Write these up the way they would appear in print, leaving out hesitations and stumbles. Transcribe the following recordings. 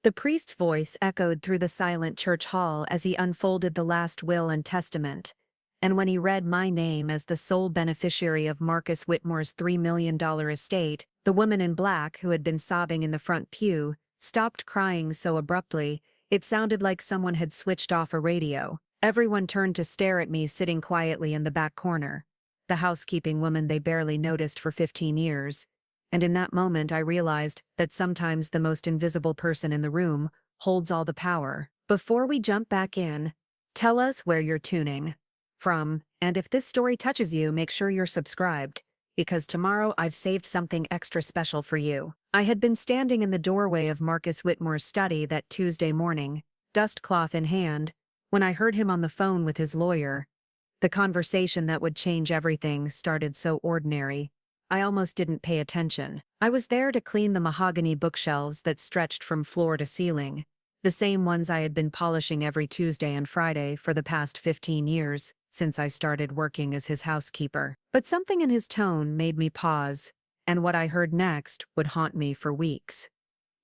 The priest's voice echoed through the silent church hall as he unfolded the last will and testament, and when he read my name as the sole beneficiary of Marcus Whitmore's $3 million estate, the woman in black, who had been sobbing in the front pew, stopped crying so abruptly, it sounded like someone had switched off a radio. Everyone turned to stare at me sitting quietly in the back corner, the housekeeping woman they barely noticed for 15 years. And in that moment I realized that sometimes the most invisible person in the room holds all the power. Before we jump back in, tell us where you're tuning from, and if this story touches you, make sure you're subscribed, because tomorrow I've saved something extra special for you. I had been standing in the doorway of Marcus Whitmore's study that Tuesday morning, dustcloth in hand, when I heard him on the phone with his lawyer. The conversation that would change everything started so ordinary, I almost didn't pay attention. I was there to clean the mahogany bookshelves that stretched from floor to ceiling, the same ones I had been polishing every Tuesday and Friday for the past 15 years, since I started working as his housekeeper. But something in his tone made me pause, and what I heard next would haunt me for weeks.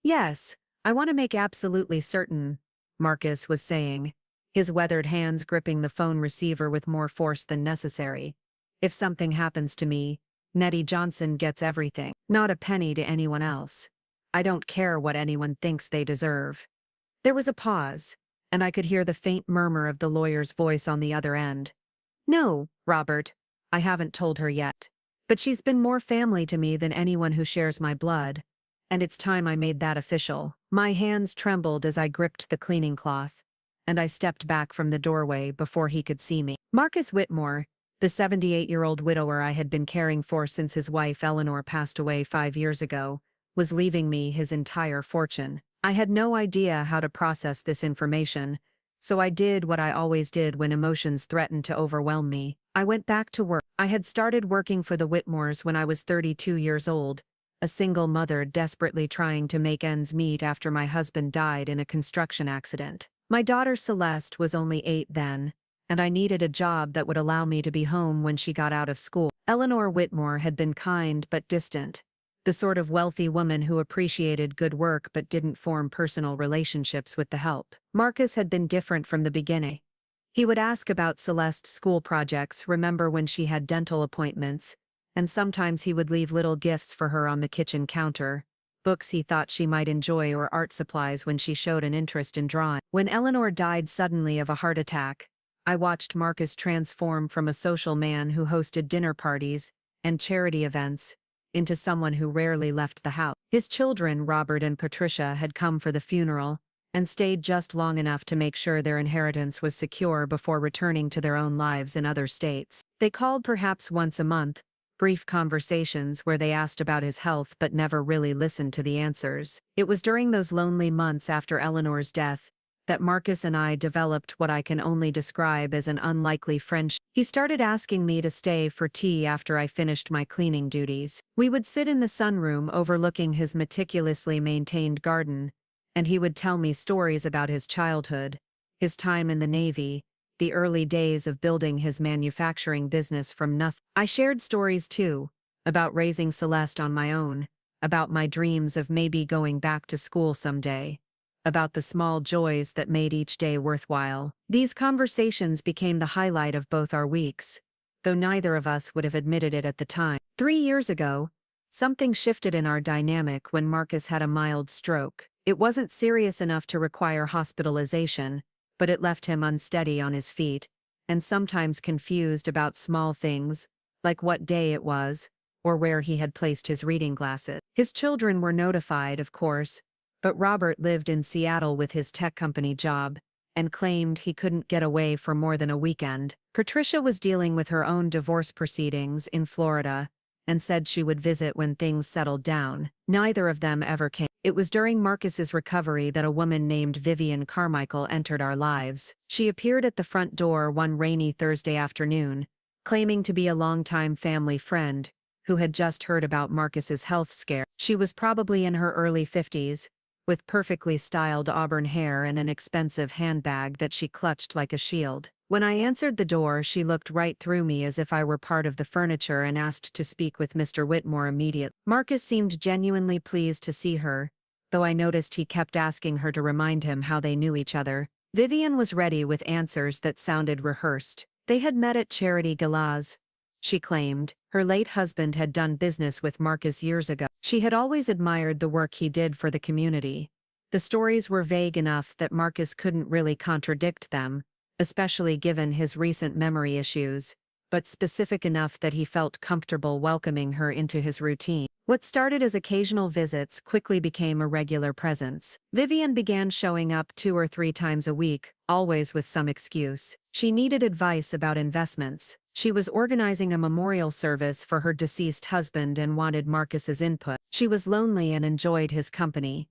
"Yes, I want to make absolutely certain," Marcus was saying, his weathered hands gripping the phone receiver with more force than necessary. "If something happens to me, Nettie Johnson gets everything, not a penny to anyone else. I don't care what anyone thinks they deserve." There was a pause, and I could hear the faint murmur of the lawyer's voice on the other end. "No, Robert, I haven't told her yet. But she's been more family to me than anyone who shares my blood, and it's time I made that official." My hands trembled as I gripped the cleaning cloth, and I stepped back from the doorway before he could see me. Marcus Whitmore, the 78-year-old widower I had been caring for since his wife Eleanor passed away 5 years ago, was leaving me his entire fortune. I had no idea how to process this information, so I did what I always did when emotions threatened to overwhelm me. I went back to work. I had started working for the Whitmores when I was 32 years old, a single mother desperately trying to make ends meet after my husband died in a construction accident. My daughter Celeste was only 8 then, and I needed a job that would allow me to be home when she got out of school. Eleanor Whitmore had been kind but distant, the sort of wealthy woman who appreciated good work but didn't form personal relationships with the help. Marcus had been different from the beginning. He would ask about Celeste's school projects, remember when she had dental appointments, and sometimes he would leave little gifts for her on the kitchen counter, books he thought she might enjoy or art supplies when she showed an interest in drawing. When Eleanor died suddenly of a heart attack, I watched Marcus transform from a social man who hosted dinner parties and charity events into someone who rarely left the house. His children, Robert and Patricia, had come for the funeral and stayed just long enough to make sure their inheritance was secure before returning to their own lives in other states. They called perhaps once a month, brief conversations where they asked about his health but never really listened to the answers. It was during those lonely months after Eleanor's death that Marcus and I developed what I can only describe as an unlikely friendship. He started asking me to stay for tea after I finished my cleaning duties. We would sit in the sunroom overlooking his meticulously maintained garden, and he would tell me stories about his childhood, his time in the Navy, the early days of building his manufacturing business from nothing. I shared stories too, about raising Celeste on my own, about my dreams of maybe going back to school someday, about the small joys that made each day worthwhile. These conversations became the highlight of both our weeks, though neither of us would have admitted it at the time. 3 years ago, something shifted in our dynamic when Marcus had a mild stroke. It wasn't serious enough to require hospitalization, but it left him unsteady on his feet, and sometimes confused about small things, like what day it was, or where he had placed his reading glasses. His children were notified, of course, but Robert lived in Seattle with his tech company job, and claimed he couldn't get away for more than a weekend. Patricia was dealing with her own divorce proceedings in Florida, and said she would visit when things settled down. Neither of them ever came. It was during Marcus's recovery that a woman named Vivian Carmichael entered our lives. She appeared at the front door one rainy Thursday afternoon, claiming to be a longtime family friend, who had just heard about Marcus's health scare. She was probably in her early 50s, with perfectly styled auburn hair and an expensive handbag that she clutched like a shield. When I answered the door, she looked right through me as if I were part of the furniture and asked to speak with Mr. Whitmore immediately. Marcus seemed genuinely pleased to see her, though I noticed he kept asking her to remind him how they knew each other. Vivian was ready with answers that sounded rehearsed. They had met at charity galas, she claimed. Her late husband had done business with Marcus years ago. She had always admired the work he did for the community. The stories were vague enough that Marcus couldn't really contradict them, especially given his recent memory issues, but specific enough that he felt comfortable welcoming her into his routine. What started as occasional visits quickly became a regular presence. Vivian began showing up 2 or 3 times a week, always with some excuse. She needed advice about investments. She was organizing a memorial service for her deceased husband and wanted Marcus's input. She was lonely and enjoyed his company.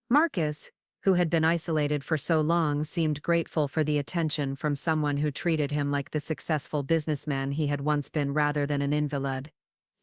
Marcus, who had been isolated for so long, seemed grateful for the attention from someone who treated him like the successful businessman he had once been rather than an invalid.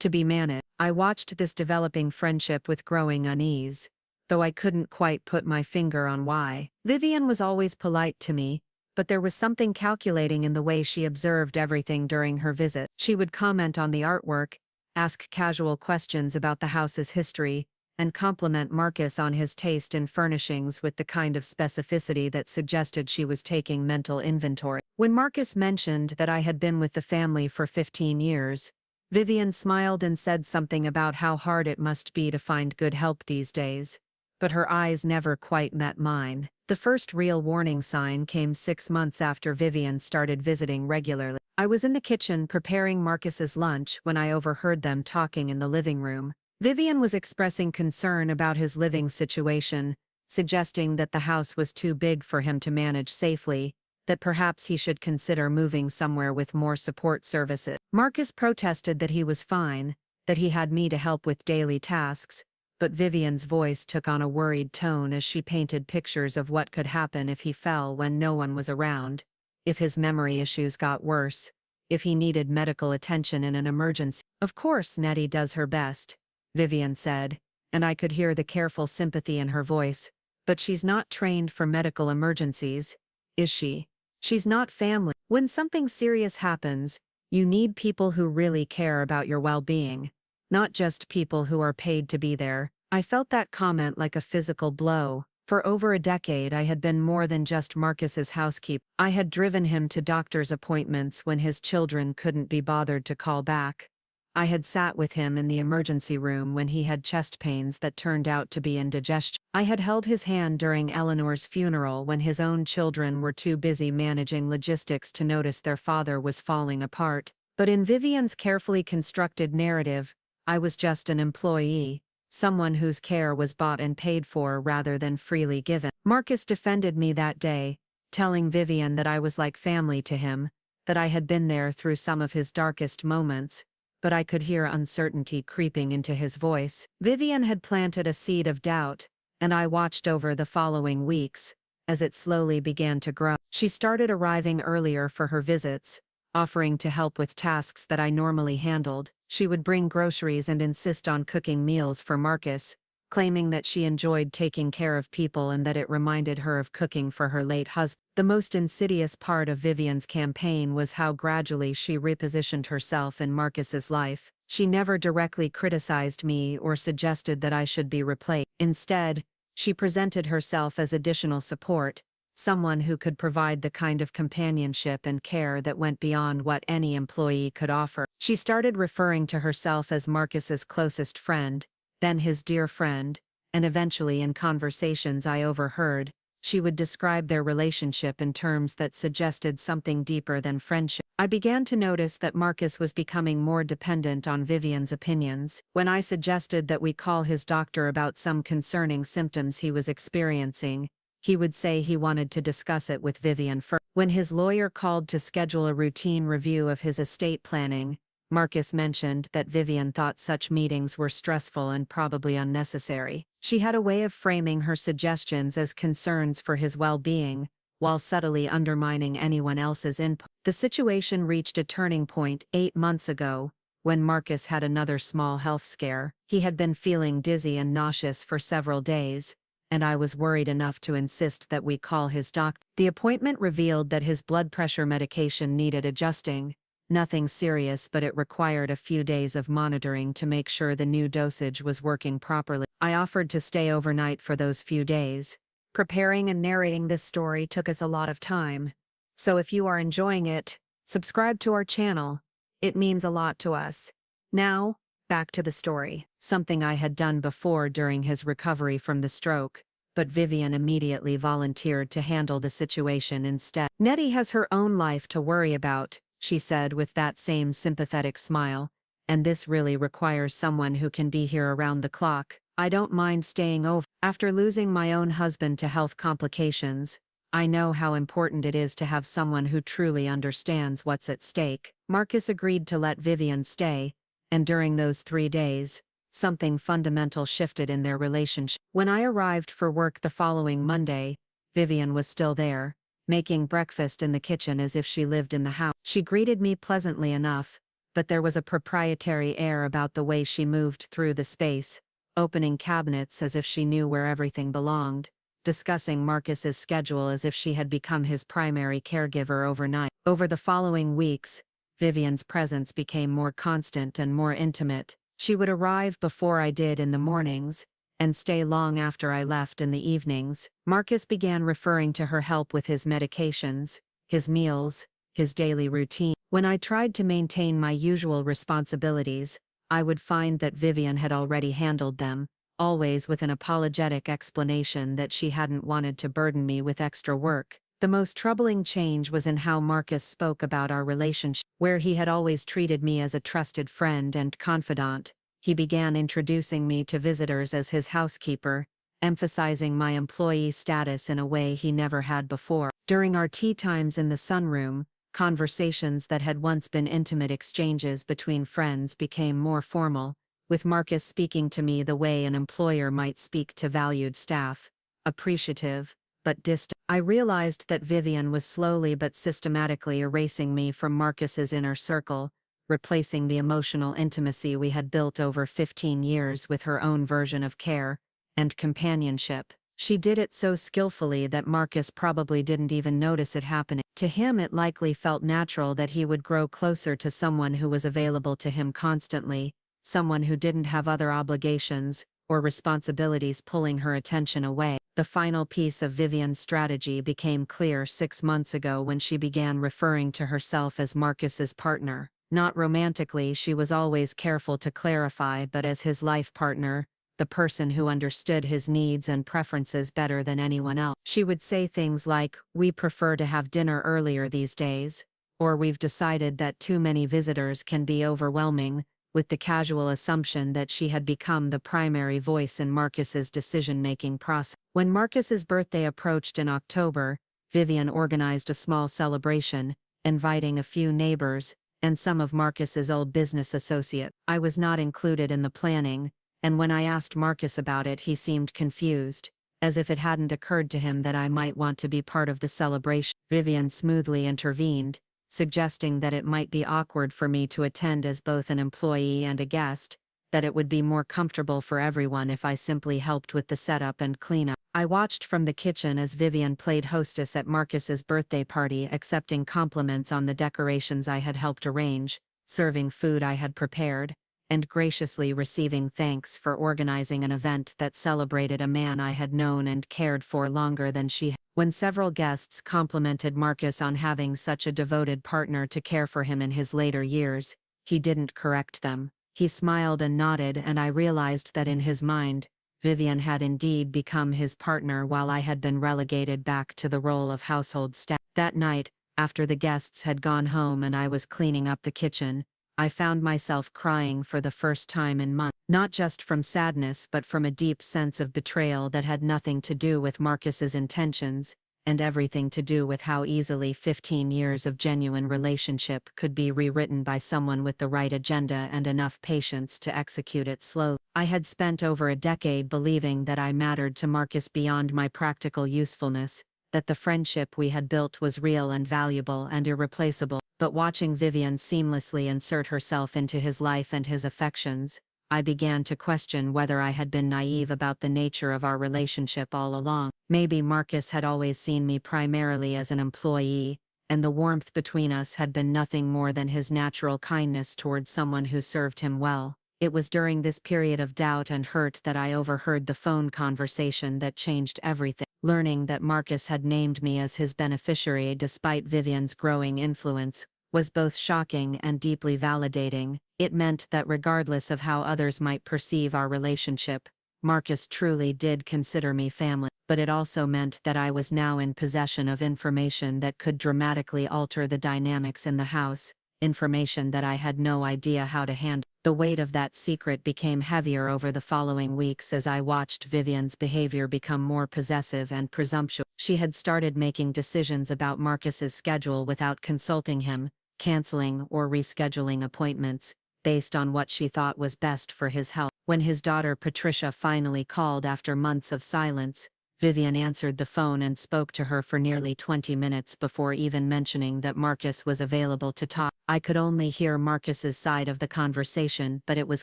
To be managed. I watched this developing friendship with growing unease, though I couldn't quite put my finger on why. Vivian was always polite to me, but there was something calculating in the way she observed everything during her visit. She would comment on the artwork, ask casual questions about the house's history, and compliment Marcus on his taste in furnishings with the kind of specificity that suggested she was taking mental inventory. When Marcus mentioned that I had been with the family for 15 years, Vivian smiled and said something about how hard it must be to find good help these days, but her eyes never quite met mine. The first real warning sign came 6 months after Vivian started visiting regularly. I was in the kitchen preparing Marcus's lunch when I overheard them talking in the living room. Vivian was expressing concern about his living situation, suggesting that the house was too big for him to manage safely, that perhaps he should consider moving somewhere with more support services. Marcus protested that he was fine, that he had me to help with daily tasks, but Vivian's voice took on a worried tone as she painted pictures of what could happen if he fell when no one was around, if his memory issues got worse, if he needed medical attention in an emergency. "Of course Nettie does her best," Vivian said, and I could hear the careful sympathy in her voice, "but she's not trained for medical emergencies, is she? She's not family. When something serious happens, you need people who really care about your well-being, not just people who are paid to be there." I felt that comment like a physical blow. For over a decade I had been more than just Marcus's housekeeper. I had driven him to doctor's appointments when his children couldn't be bothered to call back. I had sat with him in the emergency room when he had chest pains that turned out to be indigestion. I had held his hand during Eleanor's funeral when his own children were too busy managing logistics to notice their father was falling apart. But in Vivian's carefully constructed narrative, I was just an employee, someone whose care was bought and paid for rather than freely given. Marcus defended me that day, telling Vivian that I was like family to him, that I had been there through some of his darkest moments, but I could hear uncertainty creeping into his voice. Vivian had planted a seed of doubt, and I watched over the following weeks, as it slowly began to grow. She started arriving earlier for her visits, offering to help with tasks that I normally handled. She would bring groceries and insist on cooking meals for Marcus, claiming that she enjoyed taking care of people and that it reminded her of cooking for her late husband. The most insidious part of Vivian's campaign was how gradually she repositioned herself in Marcus's life. She never directly criticized me or suggested that I should be replaced. Instead, she presented herself as additional support, someone who could provide the kind of companionship and care that went beyond what any employee could offer. She started referring to herself as Marcus's closest friend, then his dear friend, and eventually in conversations I overheard, she would describe their relationship in terms that suggested something deeper than friendship. I began to notice that Marcus was becoming more dependent on Vivian's opinions. When I suggested that we call his doctor about some concerning symptoms he was experiencing, he would say he wanted to discuss it with Vivian first. When his lawyer called to schedule a routine review of his estate planning, Marcus mentioned that Vivian thought such meetings were stressful and probably unnecessary. She had a way of framing her suggestions as concerns for his well-being, while subtly undermining anyone else's input. The situation reached a turning point 8 months ago, when Marcus had another small health scare. He had been feeling dizzy and nauseous for several days, and I was worried enough to insist that we call his doctor. The appointment revealed that his blood pressure medication needed adjusting, Nothing serious, but it required a few days of monitoring to make sure the new dosage was working properly. I offered to stay overnight for those few days. Preparing and narrating this story took us a lot of time. So if you are enjoying it, subscribe to our channel. It means a lot to us. Now, back to the story. Something I had done before during his recovery from the stroke, but Vivian immediately volunteered to handle the situation instead. Nettie has her own life to worry about, she said with that same sympathetic smile, and this really requires someone who can be here around the clock. I don't mind staying over. After losing my own husband to health complications, I know how important it is to have someone who truly understands what's at stake. Marcus agreed to let Vivian stay, and during those 3 days, something fundamental shifted in their relationship. When I arrived for work the following Monday, Vivian was still there, making breakfast in the kitchen as if she lived in the house. She greeted me pleasantly enough, but there was a proprietary air about the way she moved through the space, opening cabinets as if she knew where everything belonged, discussing Marcus's schedule as if she had become his primary caregiver overnight. Over the following weeks, Vivian's presence became more constant and more intimate. She would arrive before I did in the mornings, and stay long after I left in the evenings. Marcus began referring to her help with his medications, his meals, his daily routine. When I tried to maintain my usual responsibilities, I would find that Vivian had already handled them, always with an apologetic explanation that she hadn't wanted to burden me with extra work. The most troubling change was in how Marcus spoke about our relationship. Where he had always treated me as a trusted friend and confidant, he began introducing me to visitors as his housekeeper, emphasizing my employee status in a way he never had before. During our tea times in the sunroom, conversations that had once been intimate exchanges between friends became more formal, with Marcus speaking to me the way an employer might speak to valued staff, appreciative, but distant. I realized that Vivian was slowly but systematically erasing me from Marcus's inner circle, replacing the emotional intimacy we had built over 15 years with her own version of care and companionship. She did it so skillfully that Marcus probably didn't even notice it happening. To him, it likely felt natural that he would grow closer to someone who was available to him constantly, someone who didn't have other obligations or responsibilities pulling her attention away. The final piece of Vivian's strategy became clear 6 months ago when she began referring to herself as Marcus's partner. Not romantically, she was always careful to clarify, but as his life partner, the person who understood his needs and preferences better than anyone else. She would say things like, "We prefer to have dinner earlier these days," or "We've decided that too many visitors can be overwhelming," with the casual assumption that she had become the primary voice in Marcus's decision-making process. When Marcus's birthday approached in October, Vivian organized a small celebration, inviting a few neighbors and some of Marcus's old business associates. I was not included in the planning, and when I asked Marcus about it, he seemed confused, as if it hadn't occurred to him that I might want to be part of the celebration. Vivian smoothly intervened, suggesting that it might be awkward for me to attend as both an employee and a guest, that it would be more comfortable for everyone if I simply helped with the setup and cleanup. I watched from the kitchen as Vivian played hostess at Marcus's birthday party, accepting compliments on the decorations I had helped arrange, serving food I had prepared, and graciously receiving thanks for organizing an event that celebrated a man I had known and cared for longer than she had. When several guests complimented Marcus on having such a devoted partner to care for him in his later years, he didn't correct them. He smiled and nodded, and I realized that in his mind, Vivian had indeed become his partner while I had been relegated back to the role of household staff. That night, after the guests had gone home and I was cleaning up the kitchen, I found myself crying for the first time in months, not just from sadness but from a deep sense of betrayal that had nothing to do with Marcus's intentions, and everything to do with how easily 15 years of genuine relationship could be rewritten by someone with the right agenda and enough patience to execute it slowly. I had spent over a decade believing that I mattered to Marcus beyond my practical usefulness, that the friendship we had built was real and valuable and irreplaceable. But watching Vivian seamlessly insert herself into his life and his affections, I began to question whether I had been naive about the nature of our relationship all along. Maybe Marcus had always seen me primarily as an employee, and the warmth between us had been nothing more than his natural kindness toward someone who served him well. It was during this period of doubt and hurt that I overheard the phone conversation that changed everything. Learning that Marcus had named me as his beneficiary despite Vivian's growing influence was both shocking and deeply validating. It meant that regardless of how others might perceive our relationship, Marcus truly did consider me family. But it also meant that I was now in possession of information that could dramatically alter the dynamics in the house, information that I had no idea how to handle. The weight of that secret became heavier over the following weeks as I watched Vivian's behavior become more possessive and presumptuous. She had started making decisions about Marcus's schedule without consulting him, canceling or rescheduling appointments, based on what she thought was best for his health. When his daughter Patricia finally called after months of silence, Vivian answered the phone and spoke to her for nearly 20 minutes before even mentioning that Marcus was available to talk. I could only hear Marcus's side of the conversation, but it was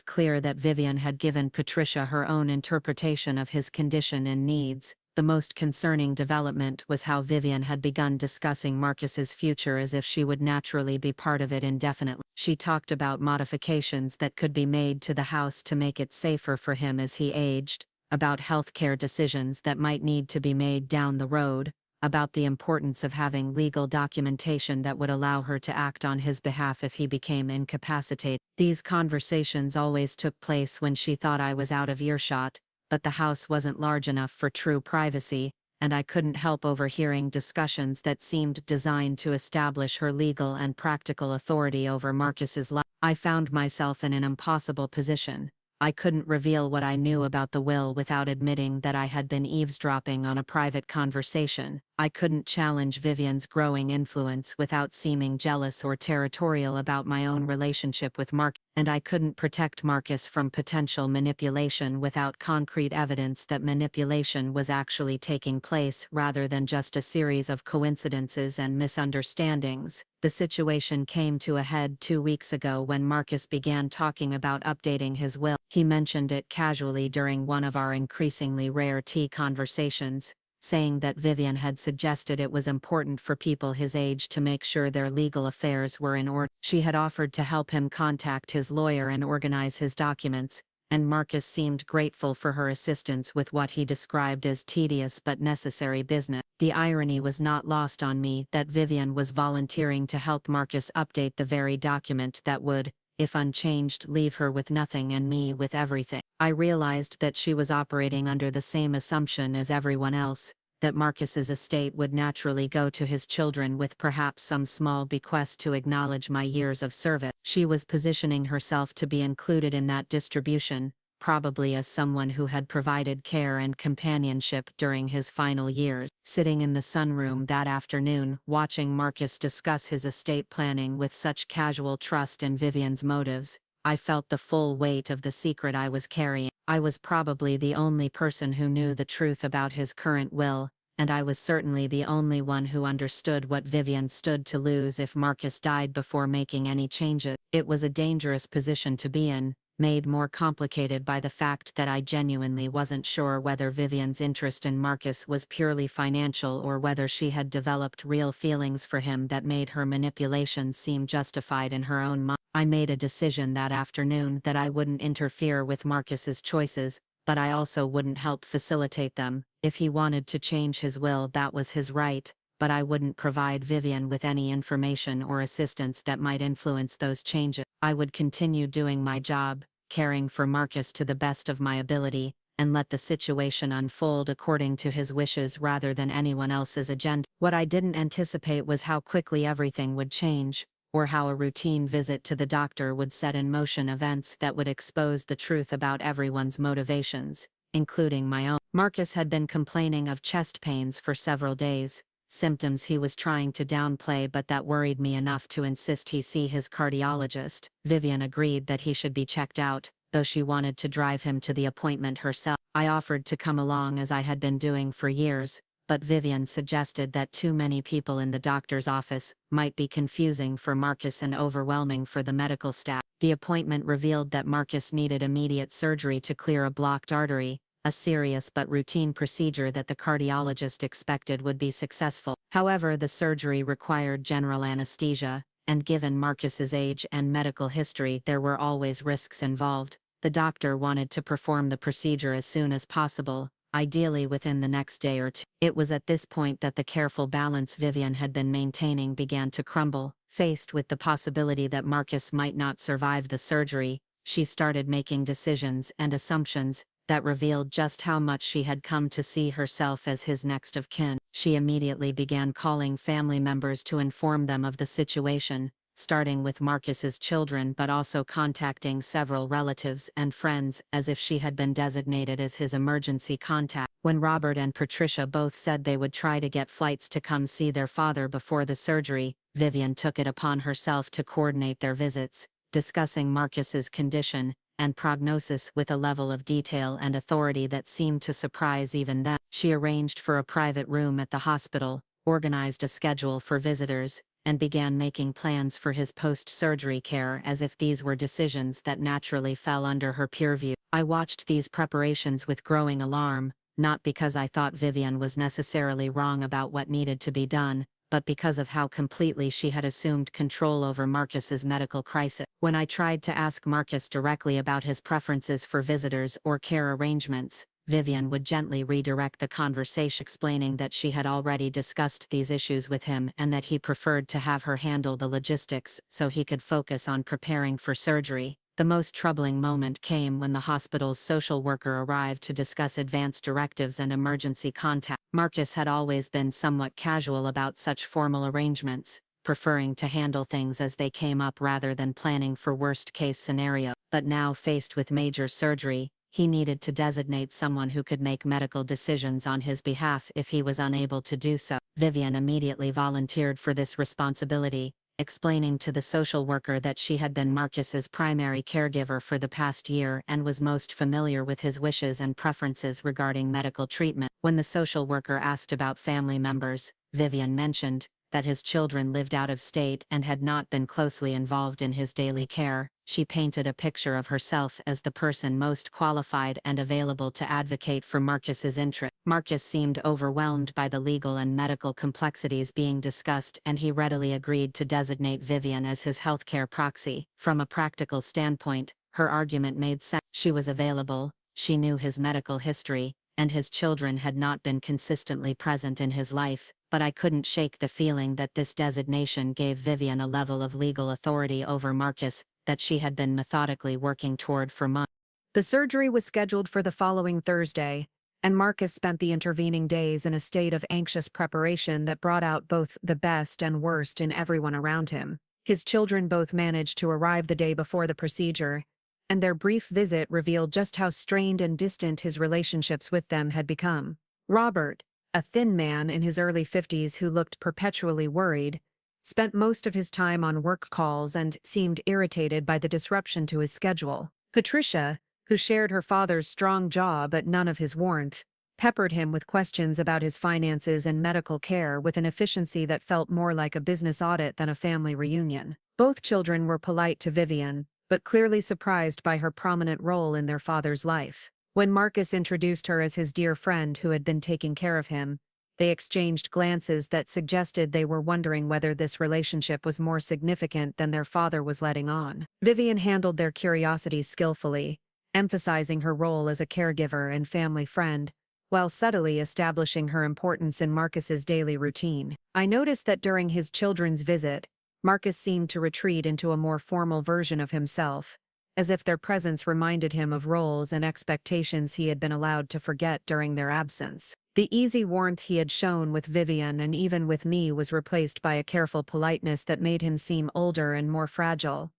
clear that Vivian had given Patricia her own interpretation of his condition and needs. The most concerning development was how Vivian had begun discussing Marcus's future as if she would naturally be part of it indefinitely. She talked about modifications that could be made to the house to make it safer for him as he aged, about healthcare decisions that might need to be made down the road, about the importance of having legal documentation that would allow her to act on his behalf if he became incapacitated. These conversations always took place when she thought I was out of earshot, but the house wasn't large enough for true privacy, and I couldn't help overhearing discussions that seemed designed to establish her legal and practical authority over Marcus's life. I found myself in an impossible position. I couldn't reveal what I knew about the will without admitting that I had been eavesdropping on a private conversation. I couldn't challenge Vivian's growing influence without seeming jealous or territorial about my own relationship with Marcus, and I couldn't protect Marcus from potential manipulation without concrete evidence that manipulation was actually taking place rather than just a series of coincidences and misunderstandings. The situation came to a head 2 weeks ago when Marcus began talking about updating his will. He mentioned it casually during one of our increasingly rare tea conversations, saying that Vivian had suggested it was important for people his age to make sure their legal affairs were in order. She had offered to help him contact his lawyer and organize his documents, and Marcus seemed grateful for her assistance with what he described as tedious but necessary business. The irony was not lost on me that Vivian was volunteering to help Marcus update the very document that would, if unchanged, leave her with nothing and me with everything. I realized that she was operating under the same assumption as everyone else, that Marcus's estate would naturally go to his children with perhaps some small bequest to acknowledge my years of service. She was positioning herself to be included in that distribution, probably as someone who had provided care and companionship during his final years. Sitting in the sunroom that afternoon, watching Marcus discuss his estate planning with such casual trust in Vivian's motives, I felt the full weight of the secret I was carrying. I was probably the only person who knew the truth about his current will, and I was certainly the only one who understood what Vivian stood to lose if Marcus died before making any changes. It was a dangerous position to be in, made more complicated by the fact that I genuinely wasn't sure whether Vivian's interest in Marcus was purely financial or whether she had developed real feelings for him that made her manipulations seem justified in her own mind. I made a decision that afternoon that I wouldn't interfere with Marcus's choices, but I also wouldn't help facilitate them. If he wanted to change his will, that was his right, but I wouldn't provide Vivian with any information or assistance that might influence those changes. I would continue doing my job, caring for Marcus to the best of my ability, and let the situation unfold according to his wishes rather than anyone else's agenda. What I didn't anticipate was how quickly everything would change, or how a routine visit to the doctor would set in motion events that would expose the truth about everyone's motivations, including my own. Marcus had been complaining of chest pains for several days, symptoms he was trying to downplay but that worried me enough to insist he see his cardiologist. Vivian agreed that he should be checked out, though she wanted to drive him to the appointment herself. I offered to come along as I had been doing for years, but Vivian suggested that too many people in the doctor's office might be confusing for Marcus and overwhelming for the medical staff. The appointment revealed that Marcus needed immediate surgery to clear a blocked artery, a serious but routine procedure that the cardiologist expected would be successful. However, the surgery required general anesthesia, and given Marcus's age and medical history, there were always risks involved. The doctor wanted to perform the procedure as soon as possible, ideally within the next day or two. It was at this point that the careful balance Vivian had been maintaining began to crumble. Faced with the possibility that Marcus might not survive the surgery, she started making decisions and assumptions that revealed just how much she had come to see herself as his next of kin. She immediately began calling family members to inform them of the situation, starting with Marcus's children but also contacting several relatives and friends as if she had been designated as his emergency contact. When Robert and Patricia both said they would try to get flights to come see their father before the surgery, Vivian took it upon herself to coordinate their visits, discussing Marcus's condition and prognosis with a level of detail and authority that seemed to surprise even them. She arranged for a private room at the hospital, organized a schedule for visitors, and began making plans for his post-surgery care as if these were decisions that naturally fell under her purview. I watched these preparations with growing alarm, not because I thought Vivian was necessarily wrong about what needed to be done, but because of how completely she had assumed control over Marcus's medical crisis. When I tried to ask Marcus directly about his preferences for visitors or care arrangements, Vivian would gently redirect the conversation, explaining that she had already discussed these issues with him and that he preferred to have her handle the logistics so he could focus on preparing for surgery. The most troubling moment came when the hospital's social worker arrived to discuss advance directives and emergency contact. Marcus had always been somewhat casual about such formal arrangements, preferring to handle things as they came up rather than planning for worst-case scenario. But now, faced with major surgery, he needed to designate someone who could make medical decisions on his behalf if he was unable to do so. Vivian immediately volunteered for this responsibility, explaining to the social worker that she had been Marcus's primary caregiver for the past year and was most familiar with his wishes and preferences regarding medical treatment. When the social worker asked about family members, Vivian mentioned that his children lived out of state and had not been closely involved in his daily care. She painted a picture of herself as the person most qualified and available to advocate for Marcus's interest. Marcus seemed overwhelmed by the legal and medical complexities being discussed, and he readily agreed to designate Vivian as his healthcare proxy. From a practical standpoint, her argument made sense. She was available, she knew his medical history, and his children had not been consistently present in his life, but I couldn't shake the feeling that this designation gave Vivian a level of legal authority over Marcus that she had been methodically working toward for months. The surgery was scheduled for the following Thursday, and Marcus spent the intervening days in a state of anxious preparation that brought out both the best and worst in everyone around him. His children both managed to arrive the day before the procedure, and their brief visit revealed just how strained and distant his relationships with them had become. Robert, a thin man in his early 50s who looked perpetually worried, spent most of his time on work calls and seemed irritated by the disruption to his schedule. Patricia, who shared her father's strong jaw but none of his warmth, peppered him with questions about his finances and medical care with an efficiency that felt more like a business audit than a family reunion. Both children were polite to Vivian, but clearly surprised by her prominent role in their father's life. When Marcus introduced her as his dear friend who had been taking care of him, they exchanged glances that suggested they were wondering whether this relationship was more significant than their father was letting on. Vivian handled their curiosities skillfully, emphasizing her role as a caregiver and family friend, while subtly establishing her importance in Marcus's daily routine. I noticed that during his children's visit, Marcus seemed to retreat into a more formal version of himself, as if their presence reminded him of roles and expectations he had been allowed to forget during their absence. The easy warmth he had shown with Vivian and even with me was replaced by a careful politeness that made him seem older and more fragile.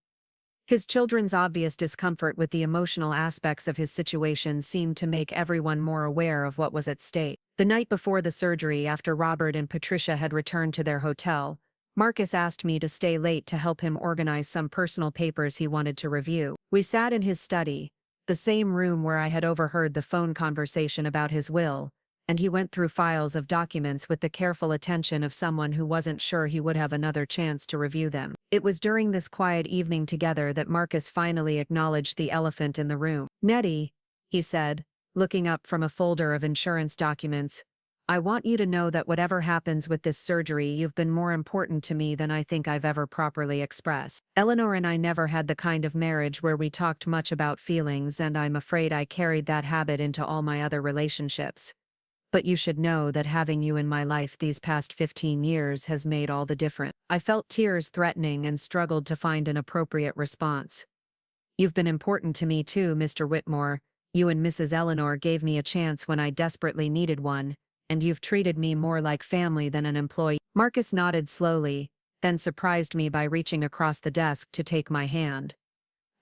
His children's obvious discomfort with the emotional aspects of his situation seemed to make everyone more aware of what was at stake. The night before the surgery, after Robert and Patricia had returned to their hotel, Marcus asked me to stay late to help him organize some personal papers he wanted to review. We sat in his study, the same room where I had overheard the phone conversation about his will, and he went through files of documents with the careful attention of someone who wasn't sure he would have another chance to review them. It was during this quiet evening together that Marcus finally acknowledged the elephant in the room. "Nettie," he said, looking up from a folder of insurance documents. "I want you to know that whatever happens with this surgery, you've been more important to me than I think I've ever properly expressed. Eleanor and I never had the kind of marriage where we talked much about feelings, and I'm afraid I carried that habit into all my other relationships. But you should know that having you in my life these past 15 years has made all the difference." I felt tears threatening and struggled to find an appropriate response. "You've been important to me too, Mr. Whitmore. You and Mrs. Eleanor gave me a chance when I desperately needed one, and you've treated me more like family than an employee." Marcus nodded slowly, then surprised me by reaching across the desk to take my hand.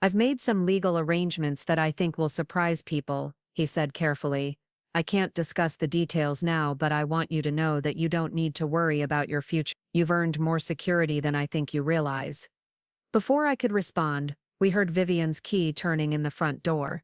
"I've made some legal arrangements that I think will surprise people," he said carefully. "I can't discuss the details now, but I want you to know that you don't need to worry about your future. You've earned more security than I think you realize." Before I could respond, we heard Vivian's key turning in the front door.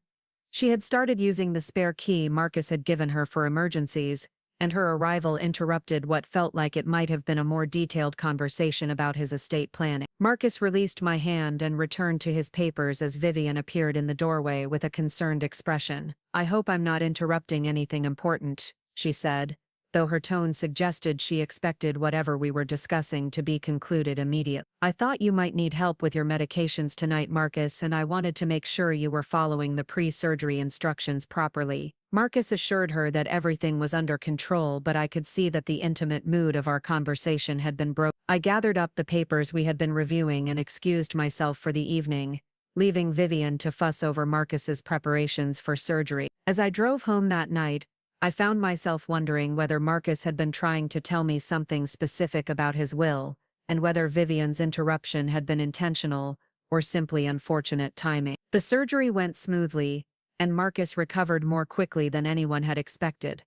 She had started using the spare key Marcus had given her for emergencies, and her arrival interrupted what felt like it might have been a more detailed conversation about his estate planning. Marcus released my hand and returned to his papers as Vivian appeared in the doorway with a concerned expression. "I hope I'm not interrupting anything important," she said, though her tone suggested she expected whatever we were discussing to be concluded immediately. "I thought you might need help with your medications tonight, Marcus, and I wanted to make sure you were following the pre-surgery instructions properly." Marcus assured her that everything was under control, but I could see that the intimate mood of our conversation had been broken. I gathered up the papers we had been reviewing and excused myself for the evening, leaving Vivian to fuss over Marcus's preparations for surgery. As I drove home that night, I found myself wondering whether Marcus had been trying to tell me something specific about his will, and whether Vivian's interruption had been intentional or simply unfortunate timing. The surgery went smoothly, and Marcus recovered more quickly than anyone had expected.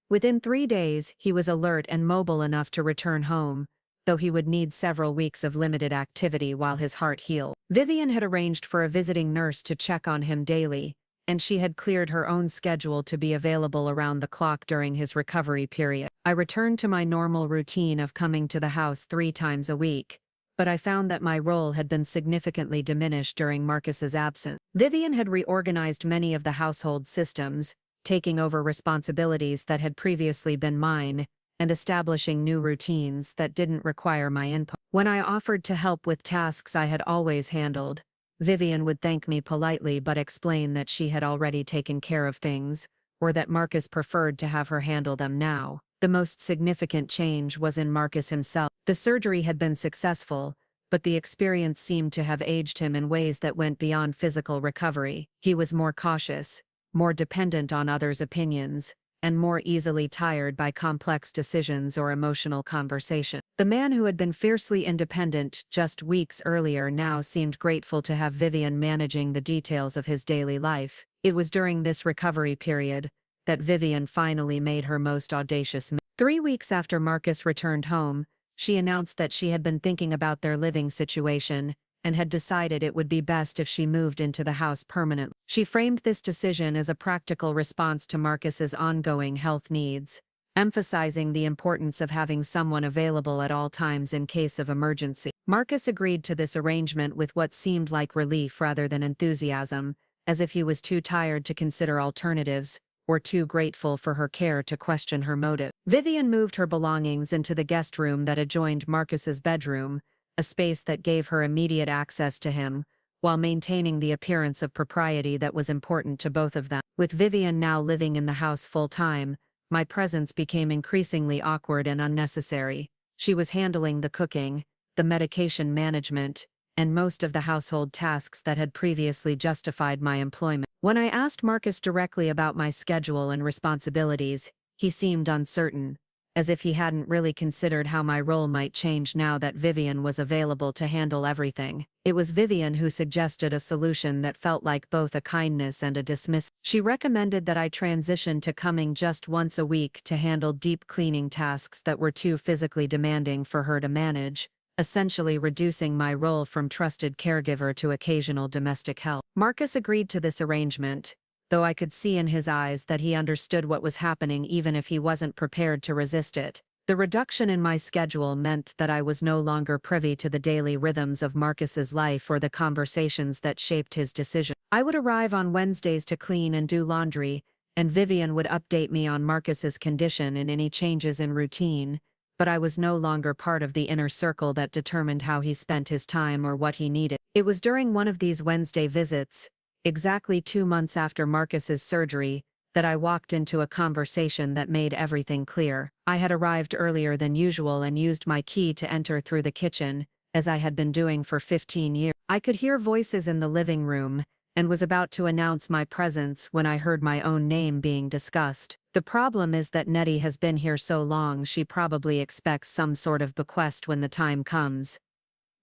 Within 3 days, he was alert and mobile enough to return home, though he would need several weeks of limited activity while his heart healed. Vivian had arranged for a visiting nurse to check on him daily, and she had cleared her own schedule to be available around the clock during his recovery period. I returned to my normal routine of coming to the house 3 times a week, but I found that my role had been significantly diminished during Marcus's absence. Vivian had reorganized many of the household systems, taking over responsibilities that had previously been mine, and establishing new routines that didn't require my input. When I offered to help with tasks I had always handled, Vivian would thank me politely but explain that she had already taken care of things, or that Marcus preferred to have her handle them now. The most significant change was in Marcus himself. The surgery had been successful, but the experience seemed to have aged him in ways that went beyond physical recovery. He was more cautious, more dependent on others' opinions, and more easily tired by complex decisions or emotional conversation. The man who had been fiercely independent just weeks earlier now seemed grateful to have Vivian managing the details of his daily life. It was during this recovery period that Vivian finally made her most audacious move. 3 weeks after Marcus returned home, she announced that she had been thinking about their living situation and had decided it would be best if she moved into the house permanently. She framed this decision as a practical response to Marcus's ongoing health needs, emphasizing the importance of having someone available at all times in case of emergency. Marcus agreed to this arrangement with what seemed like relief rather than enthusiasm, as if he was too tired to consider alternatives, or too grateful for her care to question her motive. Vivian moved her belongings into the guest room that adjoined Marcus's bedroom, a space that gave her immediate access to him, while maintaining the appearance of propriety that was important to both of them. With Vivian now living in the house full-time, my presence became increasingly awkward and unnecessary. She was handling the cooking, the medication management, and most of the household tasks that had previously justified my employment. When I asked Marcus directly about my schedule and responsibilities, he seemed uncertain, as if he hadn't really considered how my role might change now that Vivian was available to handle everything. It was Vivian who suggested a solution that felt like both a kindness and a dismissal. She recommended that I transition to coming just once a week to handle deep cleaning tasks that were too physically demanding for her to manage, essentially reducing my role from trusted caregiver to occasional domestic help. Marcus agreed to this arrangement, though I could see in his eyes that he understood what was happening even if he wasn't prepared to resist it. The reduction in my schedule meant that I was no longer privy to the daily rhythms of Marcus's life or the conversations that shaped his decision. I would arrive on Wednesdays to clean and do laundry, and Vivian would update me on Marcus's condition and any changes in routine, but I was no longer part of the inner circle that determined how he spent his time or what he needed. It was during one of these Wednesday visits, exactly 2 months after Marcus's surgery, that I walked into a conversation that made everything clear. I had arrived earlier than usual and used my key to enter through the kitchen, as I had been doing for 15 years. I could hear voices in the living room, and was about to announce my presence when I heard my own name being discussed. The problem is that Nettie has been here so long she probably expects some sort of bequest when the time comes.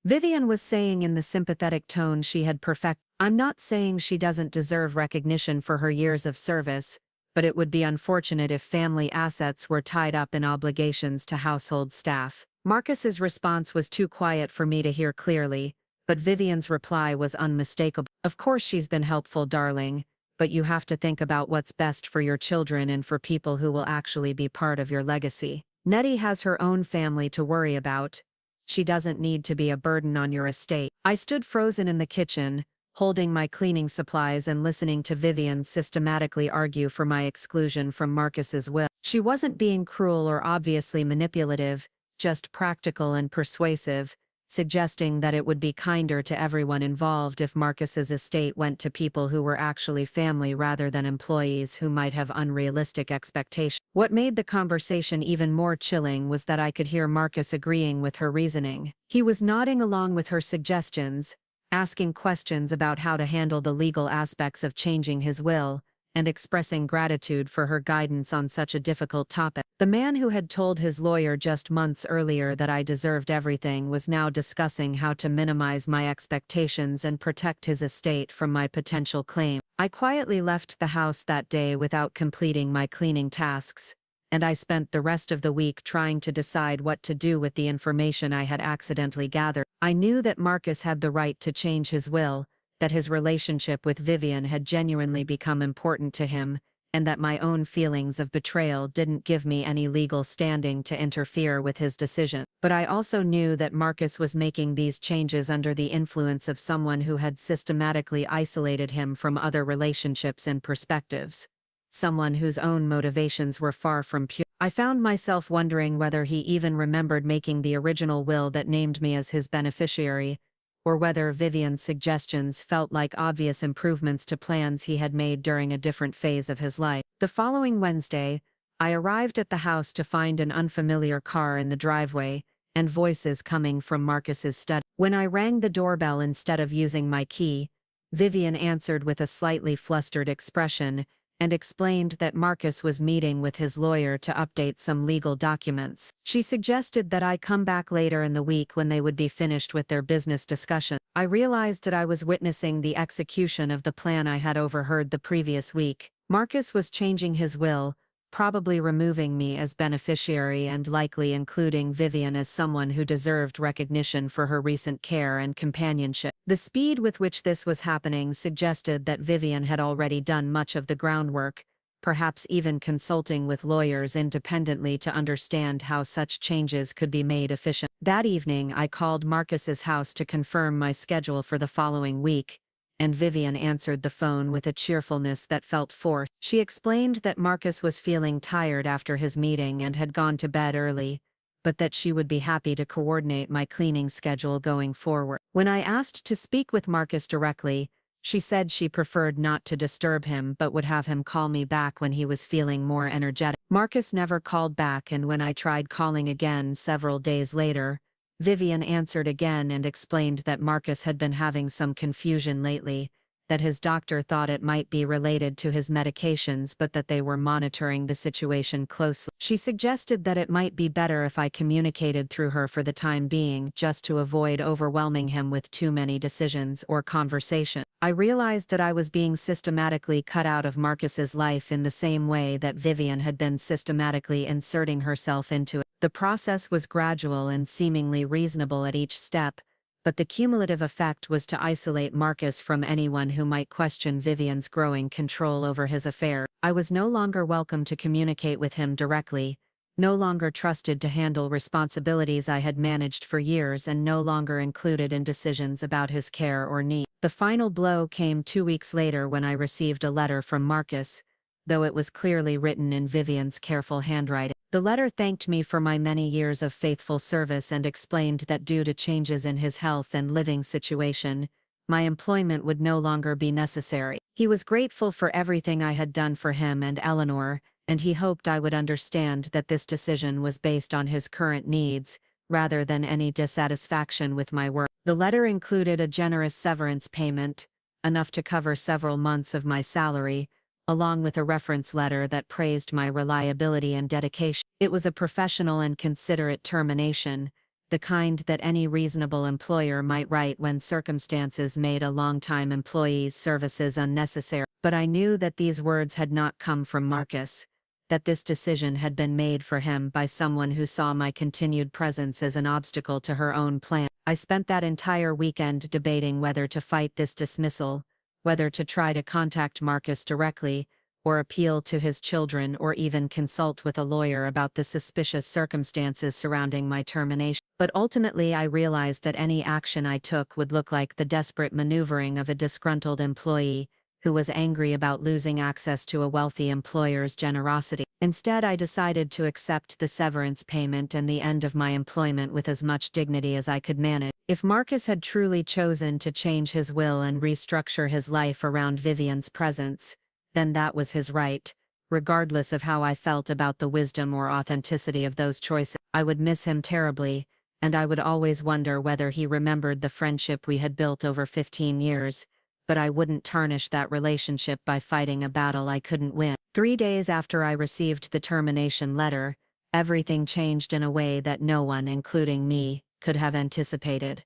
Vivian was saying in the sympathetic tone she had perfected. I'm not saying she doesn't deserve recognition for her years of service, but it would be unfortunate if family assets were tied up in obligations to household staff. Marcus's response was too quiet for me to hear clearly, but Vivian's reply was unmistakable. Of course she's been helpful, darling, but you have to think about what's best for your children and for people who will actually be part of your legacy. Nettie has her own family to worry about. She doesn't need to be a burden on your estate. I stood frozen in the kitchen, holding my cleaning supplies and listening to Vivian systematically argue for my exclusion from Marcus's will. She wasn't being cruel or obviously manipulative, just practical and persuasive, suggesting that it would be kinder to everyone involved if Marcus's estate went to people who were actually family rather than employees who might have unrealistic expectations. What made the conversation even more chilling was that I could hear Marcus agreeing with her reasoning. He was nodding along with her suggestions, asking questions about how to handle the legal aspects of changing his will, and expressing gratitude for her guidance on such a difficult topic. The man who had told his lawyer just months earlier that I deserved everything was now discussing how to minimize my expectations and protect his estate from my potential claim. I quietly left the house that day without completing my cleaning tasks, and I spent the rest of the week trying to decide what to do with the information I had accidentally gathered. I knew that Marcus had the right to change his will, that his relationship with Vivian had genuinely become important to him, and that my own feelings of betrayal didn't give me any legal standing to interfere with his decision. But I also knew that Marcus was making these changes under the influence of someone who had systematically isolated him from other relationships and perspectives. Someone whose own motivations were far from pure. I found myself wondering whether he even remembered making the original will that named me as his beneficiary, or whether Vivian's suggestions felt like obvious improvements to plans he had made during a different phase of his life. The following Wednesday, I arrived at the house to find an unfamiliar car in the driveway, and voices coming from Marcus's study. When I rang the doorbell instead of using my key, Vivian answered with a slightly flustered expression, and explained that Marcus was meeting with his lawyer to update some legal documents. She suggested that I come back later in the week when they would be finished with their business discussion. I realized that I was witnessing the execution of the plan I had overheard the previous week. Marcus was changing his will, probably removing me as beneficiary and likely including Vivian as someone who deserved recognition for her recent care and companionship. The speed with which this was happening suggested that Vivian had already done much of the groundwork, perhaps even consulting with lawyers independently to understand how such changes could be made efficient. That evening, I called Marcus's house to confirm my schedule for the following week, and Vivian answered the phone with a cheerfulness that felt forced. She explained that Marcus was feeling tired after his meeting and had gone to bed early, but that she would be happy to coordinate my cleaning schedule going forward. When I asked to speak with Marcus directly, she said she preferred not to disturb him but would have him call me back when he was feeling more energetic. Marcus never called back, and when I tried calling again several days later, Vivian answered again and explained that Marcus had been having some confusion lately, that his doctor thought it might be related to his medications but that they were monitoring the situation closely. She suggested that it might be better if I communicated through her for the time being, just to avoid overwhelming him with too many decisions or conversation. I realized that I was being systematically cut out of Marcus's life in the same way that Vivian had been systematically inserting herself into it. The process was gradual and seemingly reasonable at each step, but the cumulative effect was to isolate Marcus from anyone who might question Vivian's growing control over his affair. I was no longer welcome to communicate with him directly, no longer trusted to handle responsibilities I had managed for years, and no longer included in decisions about his care or needs. The final blow came 2 weeks later when I received a letter from Marcus, though it was clearly written in Vivian's careful handwriting. The letter thanked me for my many years of faithful service and explained that due to changes in his health and living situation, my employment would no longer be necessary. He was grateful for everything I had done for him and Eleanor, and he hoped I would understand that this decision was based on his current needs, rather than any dissatisfaction with my work. The letter included a generous severance payment, enough to cover several months of my salary, along with a reference letter that praised my reliability and dedication. It was a professional and considerate termination, the kind that any reasonable employer might write when circumstances made a long-time employee's services unnecessary. But I knew that these words had not come from Marcus, that this decision had been made for him by someone who saw my continued presence as an obstacle to her own plan. I spent that entire weekend debating whether to fight this dismissal, whether to try to contact Marcus directly, or appeal to his children, or even consult with a lawyer about the suspicious circumstances surrounding my termination. But ultimately I realized that any action I took would look like the desperate maneuvering of a disgruntled employee who was angry about losing access to a wealthy employer's generosity. Instead, I decided to accept the severance payment and the end of my employment with as much dignity as I could manage. If Marcus had truly chosen to change his will and restructure his life around Vivian's presence, then that was his right, regardless of how I felt about the wisdom or authenticity of those choices. I would miss him terribly, and I would always wonder whether he remembered the friendship we had built over 15 years, but I wouldn't tarnish that relationship by fighting a battle I couldn't win. 3 days after I received the termination letter, everything changed in a way that no one, including me, could have anticipated.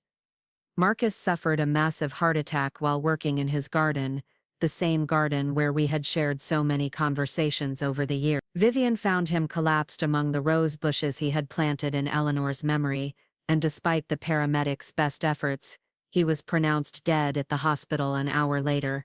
Marcus suffered a massive heart attack while working in his garden, the same garden where we had shared so many conversations over the years. Vivian found him collapsed among the rose bushes he had planted in Eleanor's memory, and despite the paramedics' best efforts, he was pronounced dead at the hospital an hour later.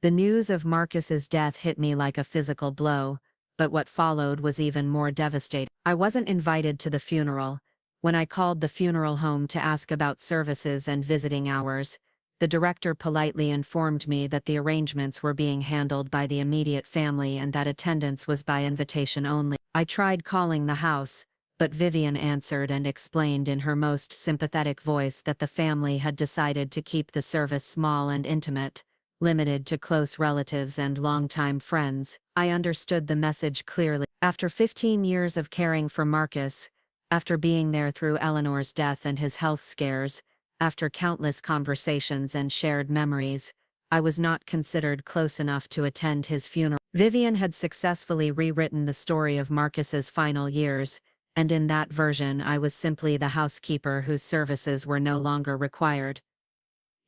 The news of Marcus's death hit me like a physical blow, but what followed was even more devastating. I wasn't invited to the funeral. When I called the funeral home to ask about services and visiting hours, the director politely informed me that the arrangements were being handled by the immediate family and that attendance was by invitation only. I tried calling the house, but Vivian answered and explained in her most sympathetic voice that the family had decided to keep the service small and intimate, limited to close relatives and longtime friends. I understood the message clearly. After 15 years of caring for Marcus, after being there through Eleanor's death and his health scares, after countless conversations and shared memories, I was not considered close enough to attend his funeral. Vivian had successfully rewritten the story of Marcus's final years, and in that version I was simply the housekeeper whose services were no longer required.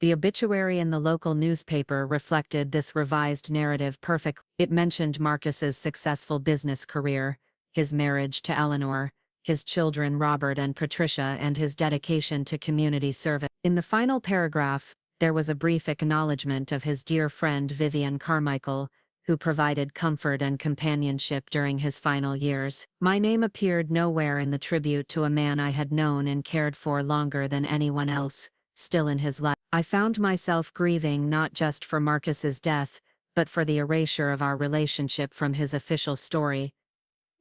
The obituary in the local newspaper reflected this revised narrative perfectly. It mentioned Marcus's successful business career, his marriage to Eleanor, his children Robert and Patricia, and his dedication to community service. In the final paragraph, there was a brief acknowledgement of his dear friend Vivian Carmichael, who provided comfort and companionship during his final years. My name appeared nowhere in the tribute to a man I had known and cared for longer than anyone else, still in his life. I found myself grieving not just for Marcus's death, but for the erasure of our relationship from his official story.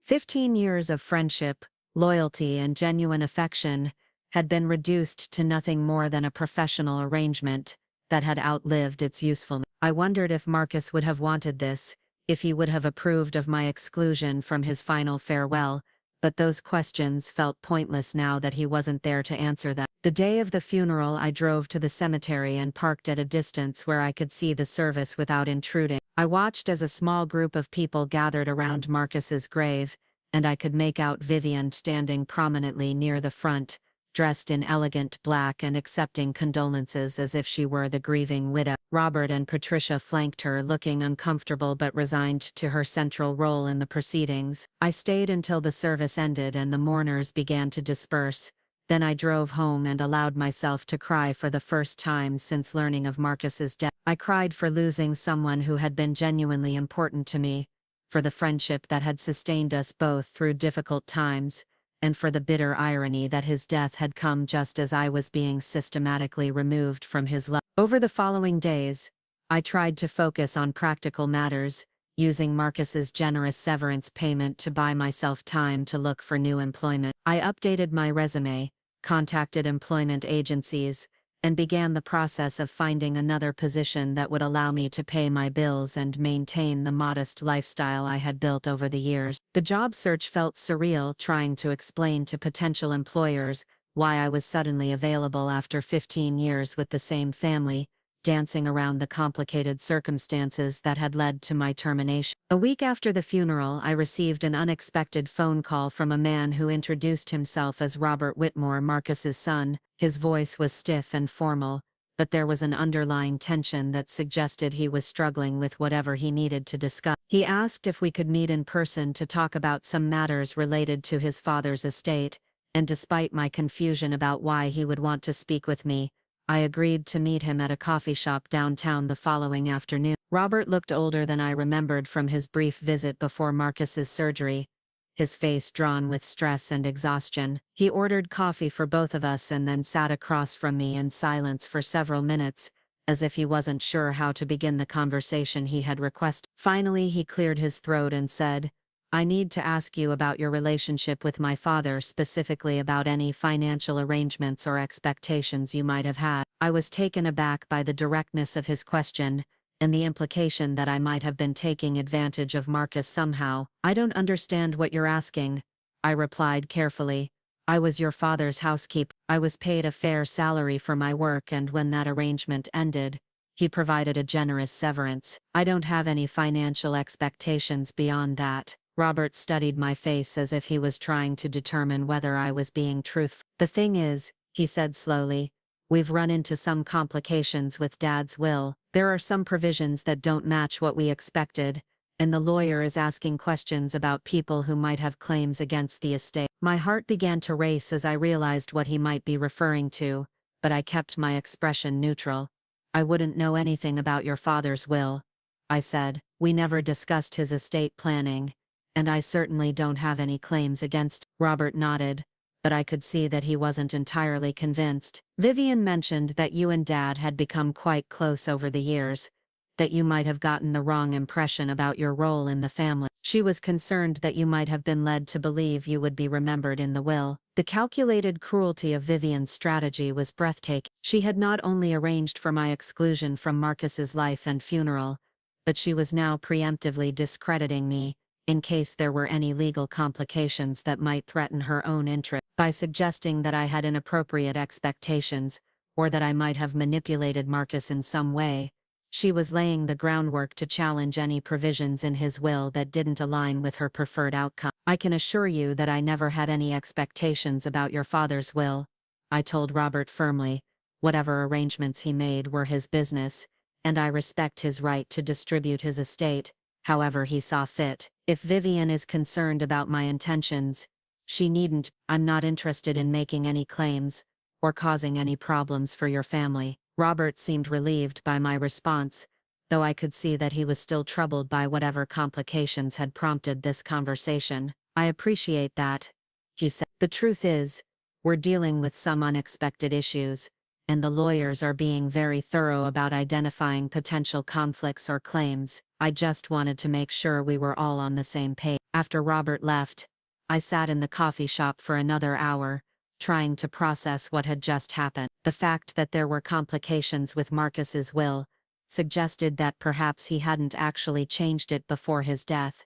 15 years of friendship, loyalty, and genuine affection had been reduced to nothing more than a professional arrangement that had outlived its usefulness. I wondered if Marcus would have wanted this, if he would have approved of my exclusion from his final farewell, but those questions felt pointless now that he wasn't there to answer them. The day of the funeral, I drove to the cemetery and parked at a distance where I could see the service without intruding. I watched as a small group of people gathered around Marcus's grave, and I could make out Vivian standing prominently near the front, dressed in elegant black and accepting condolences as if she were the grieving widow. Robert and Patricia flanked her, looking uncomfortable but resigned to her central role in the proceedings. I stayed until the service ended and the mourners began to disperse. Then I drove home and allowed myself to cry for the first time since learning of Marcus's death. I cried for losing someone who had been genuinely important to me, for the friendship that had sustained us both through difficult times, and for the bitter irony that his death had come just as I was being systematically removed from his life. Over the following days, I tried to focus on practical matters, using Marcus's generous severance payment to buy myself time to look for new employment. I updated my resume, contacted employment agencies, and began the process of finding another position that would allow me to pay my bills and maintain the modest lifestyle I had built over the years. The job search felt surreal, trying to explain to potential employers why I was suddenly available after 15 years with the same family, dancing around the complicated circumstances that had led to my termination. A week after the funeral, I received an unexpected phone call from a man who introduced himself as Robert Whitmore, Marcus's son. His voice was stiff and formal, but there was an underlying tension that suggested he was struggling with whatever he needed to discuss. He asked if we could meet in person to talk about some matters related to his father's estate, and despite my confusion about why he would want to speak with me, I agreed to meet him at a coffee shop downtown the following afternoon. Robert looked older than I remembered from his brief visit before Marcus's surgery, his face drawn with stress and exhaustion. He ordered coffee for both of us and then sat across from me in silence for several minutes, as if he wasn't sure how to begin the conversation he had requested. Finally, he cleared his throat and said, "I need to ask you about your relationship with my father, specifically about any financial arrangements or expectations you might have had." I was taken aback by the directness of his question, and the implication that I might have been taking advantage of Marcus somehow. "I don't understand what you're asking," I replied carefully. "I was your father's housekeeper. I was paid a fair salary for my work, and when that arrangement ended, he provided a generous severance. I don't have any financial expectations beyond that." Robert studied my face as if he was trying to determine whether I was being truthful. "The thing is," he said slowly, "we've run into some complications with Dad's will. There are some provisions that don't match what we expected, and the lawyer is asking questions about people who might have claims against the estate." My heart began to race as I realized what he might be referring to, but I kept my expression neutral. "I wouldn't know anything about your father's will," I said. "We never discussed his estate planning, and I certainly don't have any claims against." Robert nodded, but I could see that he wasn't entirely convinced. "Vivian mentioned that you and Dad had become quite close over the years, that you might have gotten the wrong impression about your role in the family. She was concerned that you might have been led to believe you would be remembered in the will." The calculated cruelty of Vivian's strategy was breathtaking. She had not only arranged for my exclusion from Marcus's life and funeral, but she was now preemptively discrediting me, in case there were any legal complications that might threaten her own interest, by suggesting that I had inappropriate expectations, or that I might have manipulated Marcus in some way. She was laying the groundwork to challenge any provisions in his will that didn't align with her preferred outcome. "I can assure you that I never had any expectations about your father's will," I told Robert firmly. "Whatever arrangements he made were his business, and I respect his right to distribute his estate however he saw fit. If Vivian is concerned about my intentions, she needn't. I'm not interested in making any claims, or causing any problems for your family." Robert seemed relieved by my response, though I could see that he was still troubled by whatever complications had prompted this conversation. "I appreciate that," he said. "The truth is, we're dealing with some unexpected issues, and the lawyers are being very thorough about identifying potential conflicts or claims. I just wanted to make sure we were all on the same page." After Robert left, I sat in the coffee shop for another hour, trying to process what had just happened. The fact that there were complications with Marcus's will suggested that perhaps he hadn't actually changed it before his death,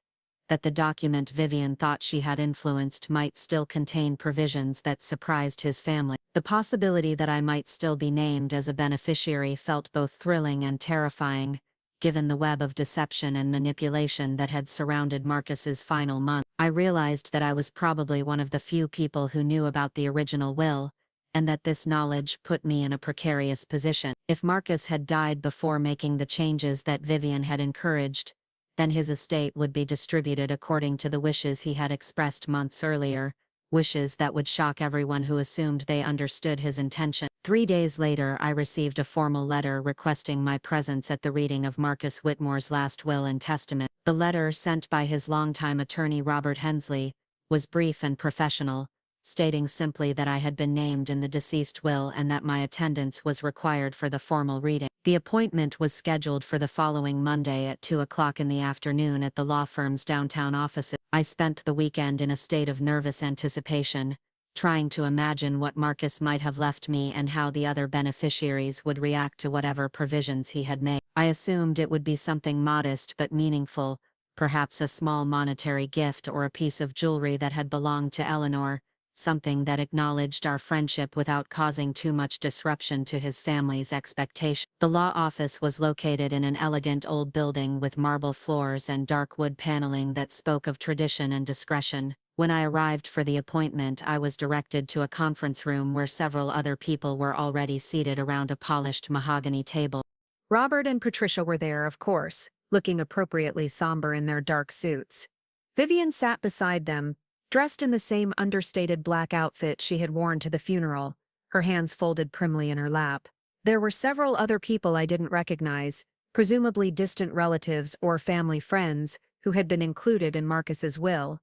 that the document Vivian thought she had influenced might still contain provisions that surprised his family. The possibility that I might still be named as a beneficiary felt both thrilling and terrifying, given the web of deception and manipulation that had surrounded Marcus's final month. I realized that I was probably one of the few people who knew about the original will, and that this knowledge put me in a precarious position. If Marcus had died before making the changes that Vivian had encouraged, then his estate would be distributed according to the wishes he had expressed months earlier, wishes that would shock everyone who assumed they understood his intention. 3 days later, I received a formal letter requesting my presence at the reading of Marcus Whitmore's last will and testament. The letter, sent by his longtime attorney Robert Hensley, was brief and professional, stating simply that I had been named in the deceased will and that my attendance was required for the formal reading. The appointment was scheduled for the following Monday at 2 o'clock in the afternoon at the law firm's downtown offices. I spent the weekend in a state of nervous anticipation, trying to imagine what Marcus might have left me and how the other beneficiaries would react to whatever provisions he had made. I assumed it would be something modest but meaningful, perhaps a small monetary gift or a piece of jewelry that had belonged to Eleanor, something that acknowledged our friendship without causing too much disruption to his family's expectations. The law office was located in an elegant old building with marble floors and dark wood paneling that spoke of tradition and discretion. When I arrived for the appointment, I was directed to a conference room where several other people were already seated around a polished mahogany table. Robert and Patricia were there, of course, looking appropriately somber in their dark suits. Vivian sat beside them, dressed in the same understated black outfit she had worn to the funeral, her hands folded primly in her lap. There were several other people I didn't recognize, presumably distant relatives or family friends, who had been included in Marcus's will.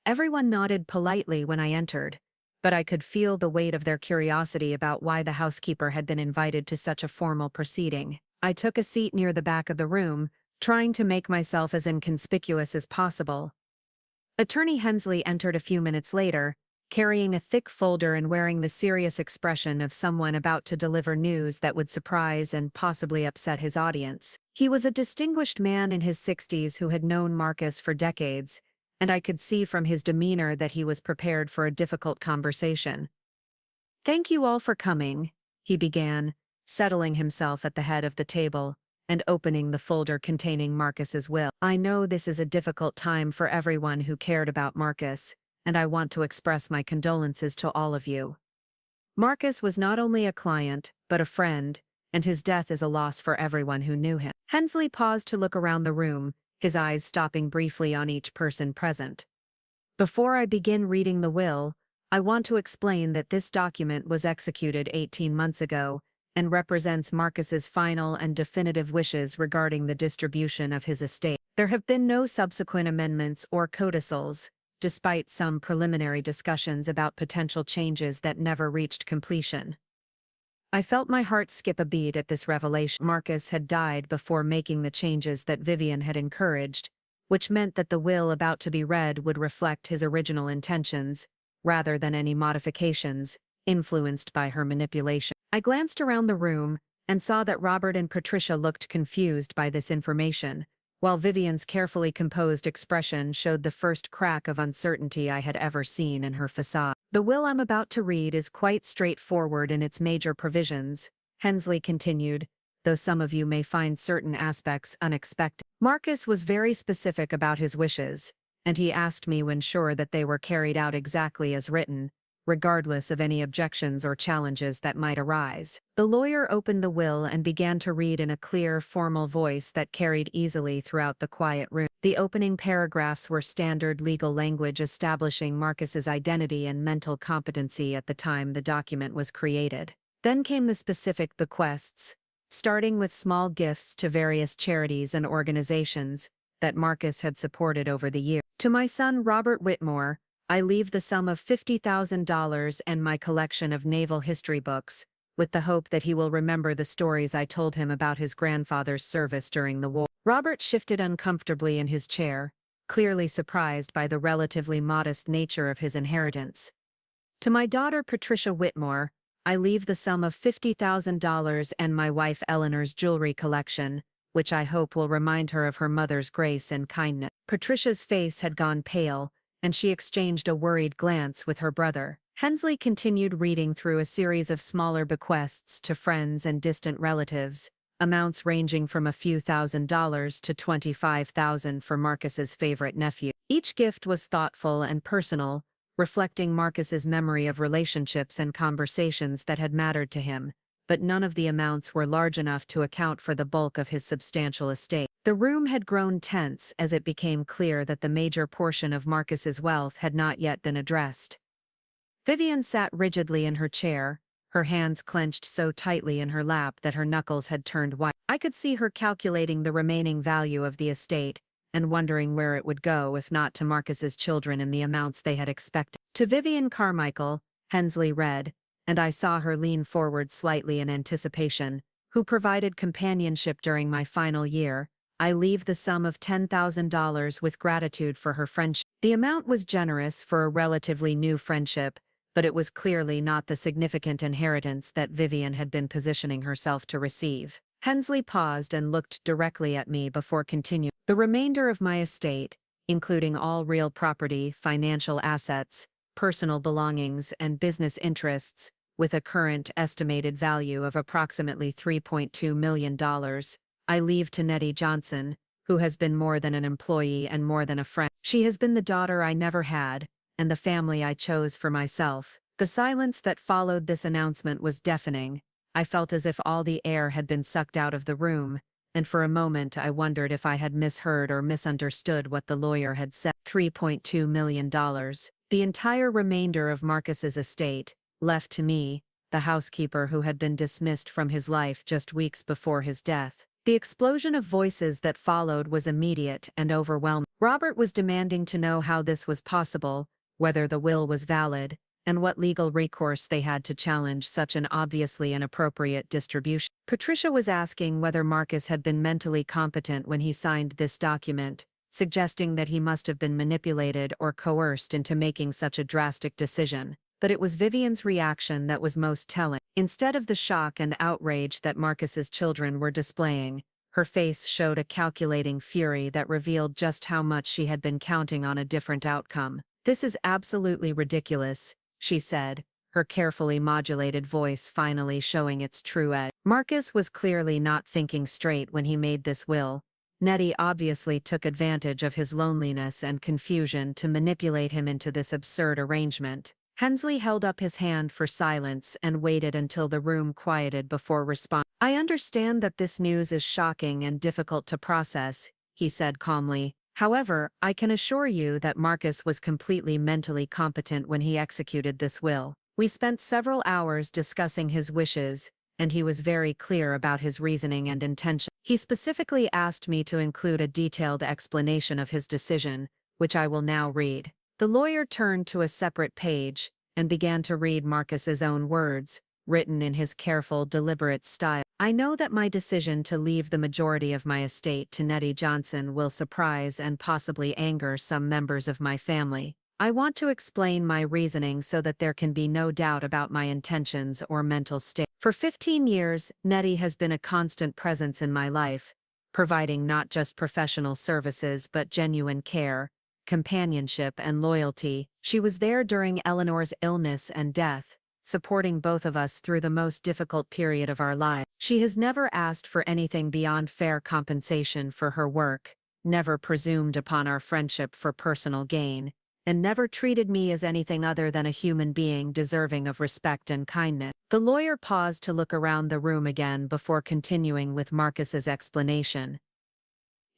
Everyone nodded politely when I entered, but I could feel the weight of their curiosity about why the housekeeper had been invited to such a formal proceeding. I took a seat near the back of the room, trying to make myself as inconspicuous as possible. Attorney Hensley entered a few minutes later, carrying a thick folder and wearing the serious expression of someone about to deliver news that would surprise and possibly upset his audience. He was a distinguished man in his 60s who had known Marcus for decades, and I could see from his demeanor that he was prepared for a difficult conversation. "Thank you all for coming," he began, settling himself at the head of the table and opening the folder containing Marcus's will. "I know this is a difficult time for everyone who cared about Marcus, and I want to express my condolences to all of you. Marcus was not only a client, but a friend, and his death is a loss for everyone who knew him." Hensley paused to look around the room, his eyes stopping briefly on each person present. "Before I begin reading the will, I want to explain that this document was executed 18 months ago and represents Marcus's final and definitive wishes regarding the distribution of his estate. There have been no subsequent amendments or codicils, despite some preliminary discussions about potential changes that never reached completion." I felt my heart skip a beat at this revelation. Marcus had died before making the changes that Vivian had encouraged, which meant that the will about to be read would reflect his original intentions, rather than any modifications, influenced by her manipulation. I glanced around the room and saw that Robert and Patricia looked confused by this information, while Vivian's carefully composed expression showed the first crack of uncertainty I had ever seen in her facade. "The will I'm about to read is quite straightforward in its major provisions," Hensley continued, "though some of you may find certain aspects unexpected. Marcus was very specific about his wishes, and he asked me when sure that they were carried out exactly as written, regardless of any objections or challenges that might arise." The lawyer opened the will and began to read in a clear, formal voice that carried easily throughout the quiet room. The opening paragraphs were standard legal language establishing Marcus's identity and mental competency at the time the document was created. Then came the specific bequests, starting with small gifts to various charities and organizations that Marcus had supported over the years. "To my son Robert Whitmore, I leave the sum of $50,000 and my collection of naval history books, with the hope that he will remember the stories I told him about his grandfather's service during the war." Robert shifted uncomfortably in his chair, clearly surprised by the relatively modest nature of his inheritance. "To my daughter Patricia Whitmore, I leave the sum of $50,000 and my wife Eleanor's jewelry collection, which I hope will remind her of her mother's grace and kindness." Patricia's face had gone pale, and she exchanged a worried glance with her brother. Hensley continued reading through a series of smaller bequests to friends and distant relatives, amounts ranging from a few $1,000s to $25,000 for Marcus's favorite nephew. Each gift was thoughtful and personal, reflecting Marcus's memory of relationships and conversations that had mattered to him, but none of the amounts were large enough to account for the bulk of his substantial estate. The room had grown tense as it became clear that the major portion of Marcus's wealth had not yet been addressed. Vivian sat rigidly in her chair, her hands clenched so tightly in her lap that her knuckles had turned white. I could see her calculating the remaining value of the estate and wondering where it would go if not to Marcus's children in the amounts they had expected. "To Vivian Carmichael," Hensley read, and I saw her lean forward slightly in anticipation, who provided companionship during my final year. I leave the sum of $10,000 with gratitude for her friendship. The amount was generous for a relatively new friendship, but it was clearly not the significant inheritance that Vivian had been positioning herself to receive. Hensley paused and looked directly at me before continuing. The remainder of my estate, including all real property, financial assets, personal belongings, and business interests, with a current estimated value of approximately $3.2 million, I leave to Nettie Johnson, who has been more than an employee and more than a friend. She has been the daughter I never had, and the family I chose for myself. The silence that followed this announcement was deafening. I felt as if all the air had been sucked out of the room, and for a moment I wondered if I had misheard or misunderstood what the lawyer had said. $3.2 million. The entire remainder of Marcus's estate, left to me, the housekeeper who had been dismissed from his life just weeks before his death. The explosion of voices that followed was immediate and overwhelming. Robert was demanding to know how this was possible, whether the will was valid, and what legal recourse they had to challenge such an obviously inappropriate distribution. Patricia was asking whether Marcus had been mentally competent when he signed this document, suggesting that he must have been manipulated or coerced into making such a drastic decision. But it was Vivian's reaction that was most telling. Instead of the shock and outrage that Marcus's children were displaying, her face showed a calculating fury that revealed just how much she had been counting on a different outcome. "This is absolutely ridiculous," she said, her carefully modulated voice finally showing its true edge. Marcus was clearly not thinking straight when he made this will. Nettie obviously took advantage of his loneliness and confusion to manipulate him into this absurd arrangement. Hensley held up his hand for silence and waited until the room quieted before responding. "I understand that this news is shocking and difficult to process," he said calmly. "However, I can assure you that Marcus was completely mentally competent when he executed this will. We spent several hours discussing his wishes, and he was very clear about his reasoning and intention. He specifically asked me to include a detailed explanation of his decision, which I will now read." The lawyer turned to a separate page and began to read Marcus's own words, written in his careful, deliberate style. "I know that my decision to leave the majority of my estate to Nettie Johnson will surprise and possibly anger some members of my family. I want to explain my reasoning so that there can be no doubt about my intentions or mental state. For 15 years, Nettie has been a constant presence in my life, providing not just professional services but genuine care, companionship, and loyalty. She was there during Eleanor's illness and death, supporting both of us through the most difficult period of our lives. She has never asked for anything beyond fair compensation for her work, never presumed upon our friendship for personal gain, and never treated me as anything other than a human being deserving of respect and kindness." The lawyer paused to look around the room again before continuing with Marcus's explanation.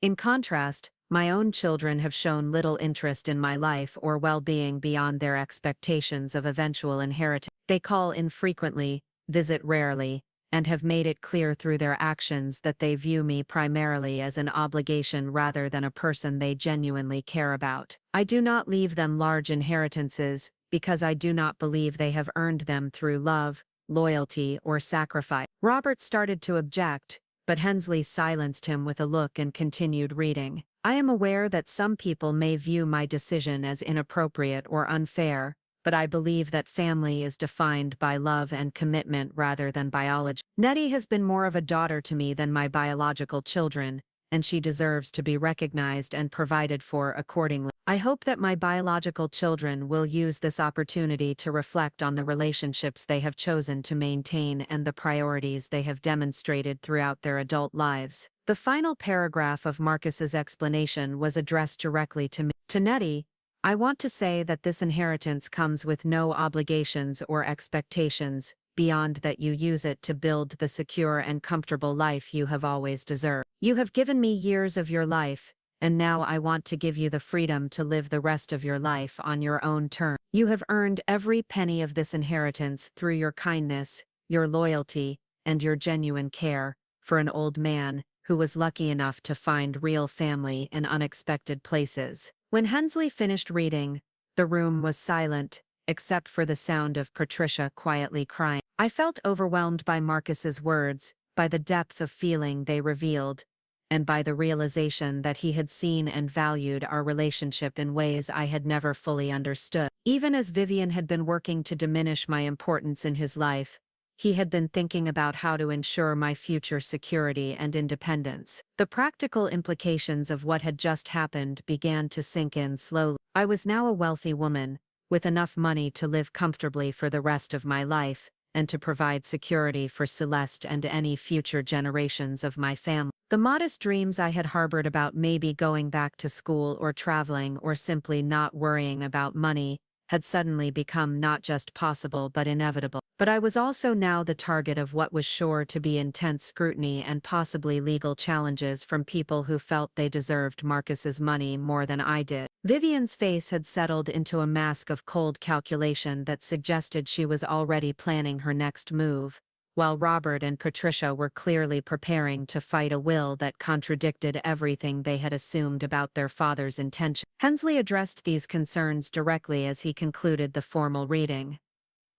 "In contrast, my own children have shown little interest in my life or well-being beyond their expectations of eventual inheritance. They call infrequently, visit rarely, and have made it clear through their actions that they view me primarily as an obligation rather than a person they genuinely care about. I do not leave them large inheritances because I do not believe they have earned them through love, loyalty, or sacrifice." Robert started to object, but Hensley silenced him with a look and continued reading. "I am aware that some people may view my decision as inappropriate or unfair, but I believe that family is defined by love and commitment rather than biology. Nettie has been more of a daughter to me than my biological children, and she deserves to be recognized and provided for accordingly. I hope that my biological children will use this opportunity to reflect on the relationships they have chosen to maintain and the priorities they have demonstrated throughout their adult lives." The final paragraph of Marcus's explanation was addressed directly to me. "To Nettie, I want to say that this inheritance comes with no obligations or expectations, beyond that you use it to build the secure and comfortable life you have always deserved. You have given me years of your life, and now I want to give you the freedom to live the rest of your life on your own terms. You have earned every penny of this inheritance through your kindness, your loyalty, and your genuine care for an old man who was lucky enough to find real family in unexpected places." When Hensley finished reading, the room was silent, except for the sound of Patricia quietly crying. I felt overwhelmed by Marcus's words, by the depth of feeling they revealed, and by the realization that he had seen and valued our relationship in ways I had never fully understood. Even as Vivian had been working to diminish my importance in his life, he had been thinking about how to ensure my future security and independence. The practical implications of what had just happened began to sink in slowly. I was now a wealthy woman, with enough money to live comfortably for the rest of my life, and to provide security for Celeste and any future generations of my family. The modest dreams I had harbored about maybe going back to school or traveling or simply not worrying about money had suddenly become not just possible but inevitable. But I was also now the target of what was sure to be intense scrutiny and possibly legal challenges from people who felt they deserved Marcus's money more than I did. Vivian's face had settled into a mask of cold calculation that suggested she was already planning her next move, while Robert and Patricia were clearly preparing to fight a will that contradicted everything they had assumed about their father's intention. Hensley addressed these concerns directly as he concluded the formal reading.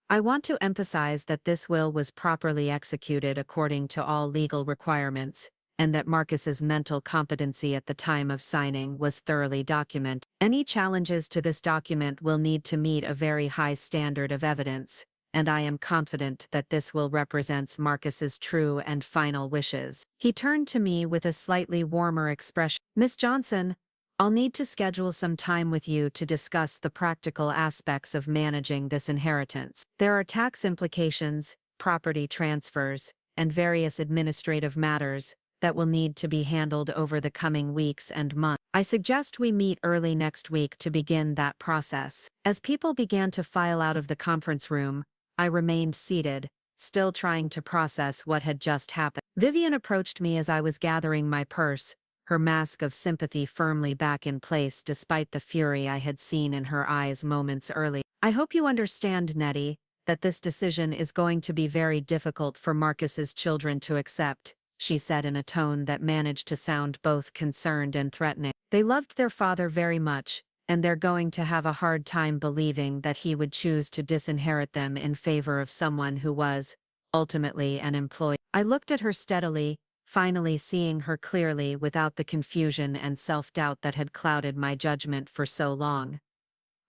I want to emphasize that this will was properly executed according to all legal requirements, and that Marcus's mental competency at the time of signing was thoroughly documented. Any challenges to this document will need to meet a very high standard of evidence, and I am confident that this will represents Marcus's true and final wishes. He turned to me with a slightly warmer expression. Miss Johnson, I'll need to schedule some time with you to discuss the practical aspects of managing this inheritance. There are tax implications, property transfers, and various administrative matters that will need to be handled over the coming weeks and months. I suggest we meet early next week to begin that process. As people began to file out of the conference room, I remained seated, still trying to process what had just happened. Vivian approached me as I was gathering my purse, her mask of sympathy firmly back in place despite the fury I had seen in her eyes moments earlier. I hope you understand, Nettie, that this decision is going to be very difficult for Marcus's children to accept, she said in a tone that managed to sound both concerned and threatening. They loved their father very much, and they're going to have a hard time believing that he would choose to disinherit them in favor of someone who was, ultimately, an employee. I looked at her steadily, finally seeing her clearly without the confusion and self-doubt that had clouded my judgment for so long.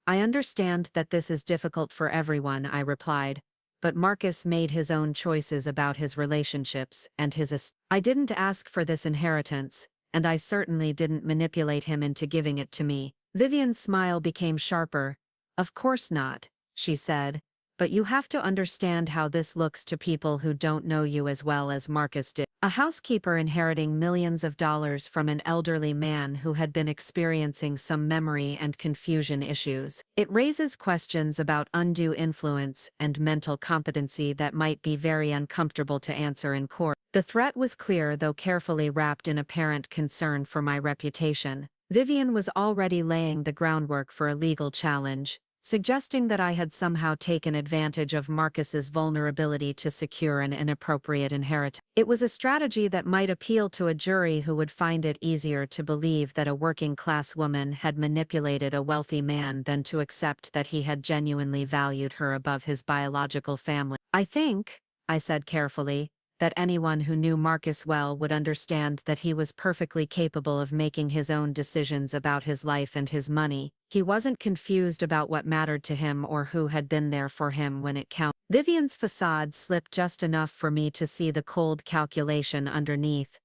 I understand that this is difficult for everyone, I replied, but Marcus made his own choices about his relationships and his I didn't ask for this inheritance, and I certainly didn't manipulate him into giving it to me. Vivian's smile became sharper. Of course not, she said, but you have to understand how this looks to people who don't know you as well as Marcus did. A housekeeper inheriting millions of dollars from an elderly man who had been experiencing some memory and confusion issues. It raises questions about undue influence and mental competency that might be very uncomfortable to answer in court. The threat was clear, though carefully wrapped in apparent concern for my reputation. Vivian was already laying the groundwork for a legal challenge, suggesting that I had somehow taken advantage of Marcus's vulnerability to secure an inappropriate inheritance. It was a strategy that might appeal to a jury who would find it easier to believe that a working-class woman had manipulated a wealthy man than to accept that he had genuinely valued her above his biological family. I think, I said carefully, that anyone who knew Marcus well would understand that he was perfectly capable of making his own decisions about his life and his money. He wasn't confused about what mattered to him or who had been there for him when it counted. Vivian's facade slipped just enough for me to see the cold calculation underneath.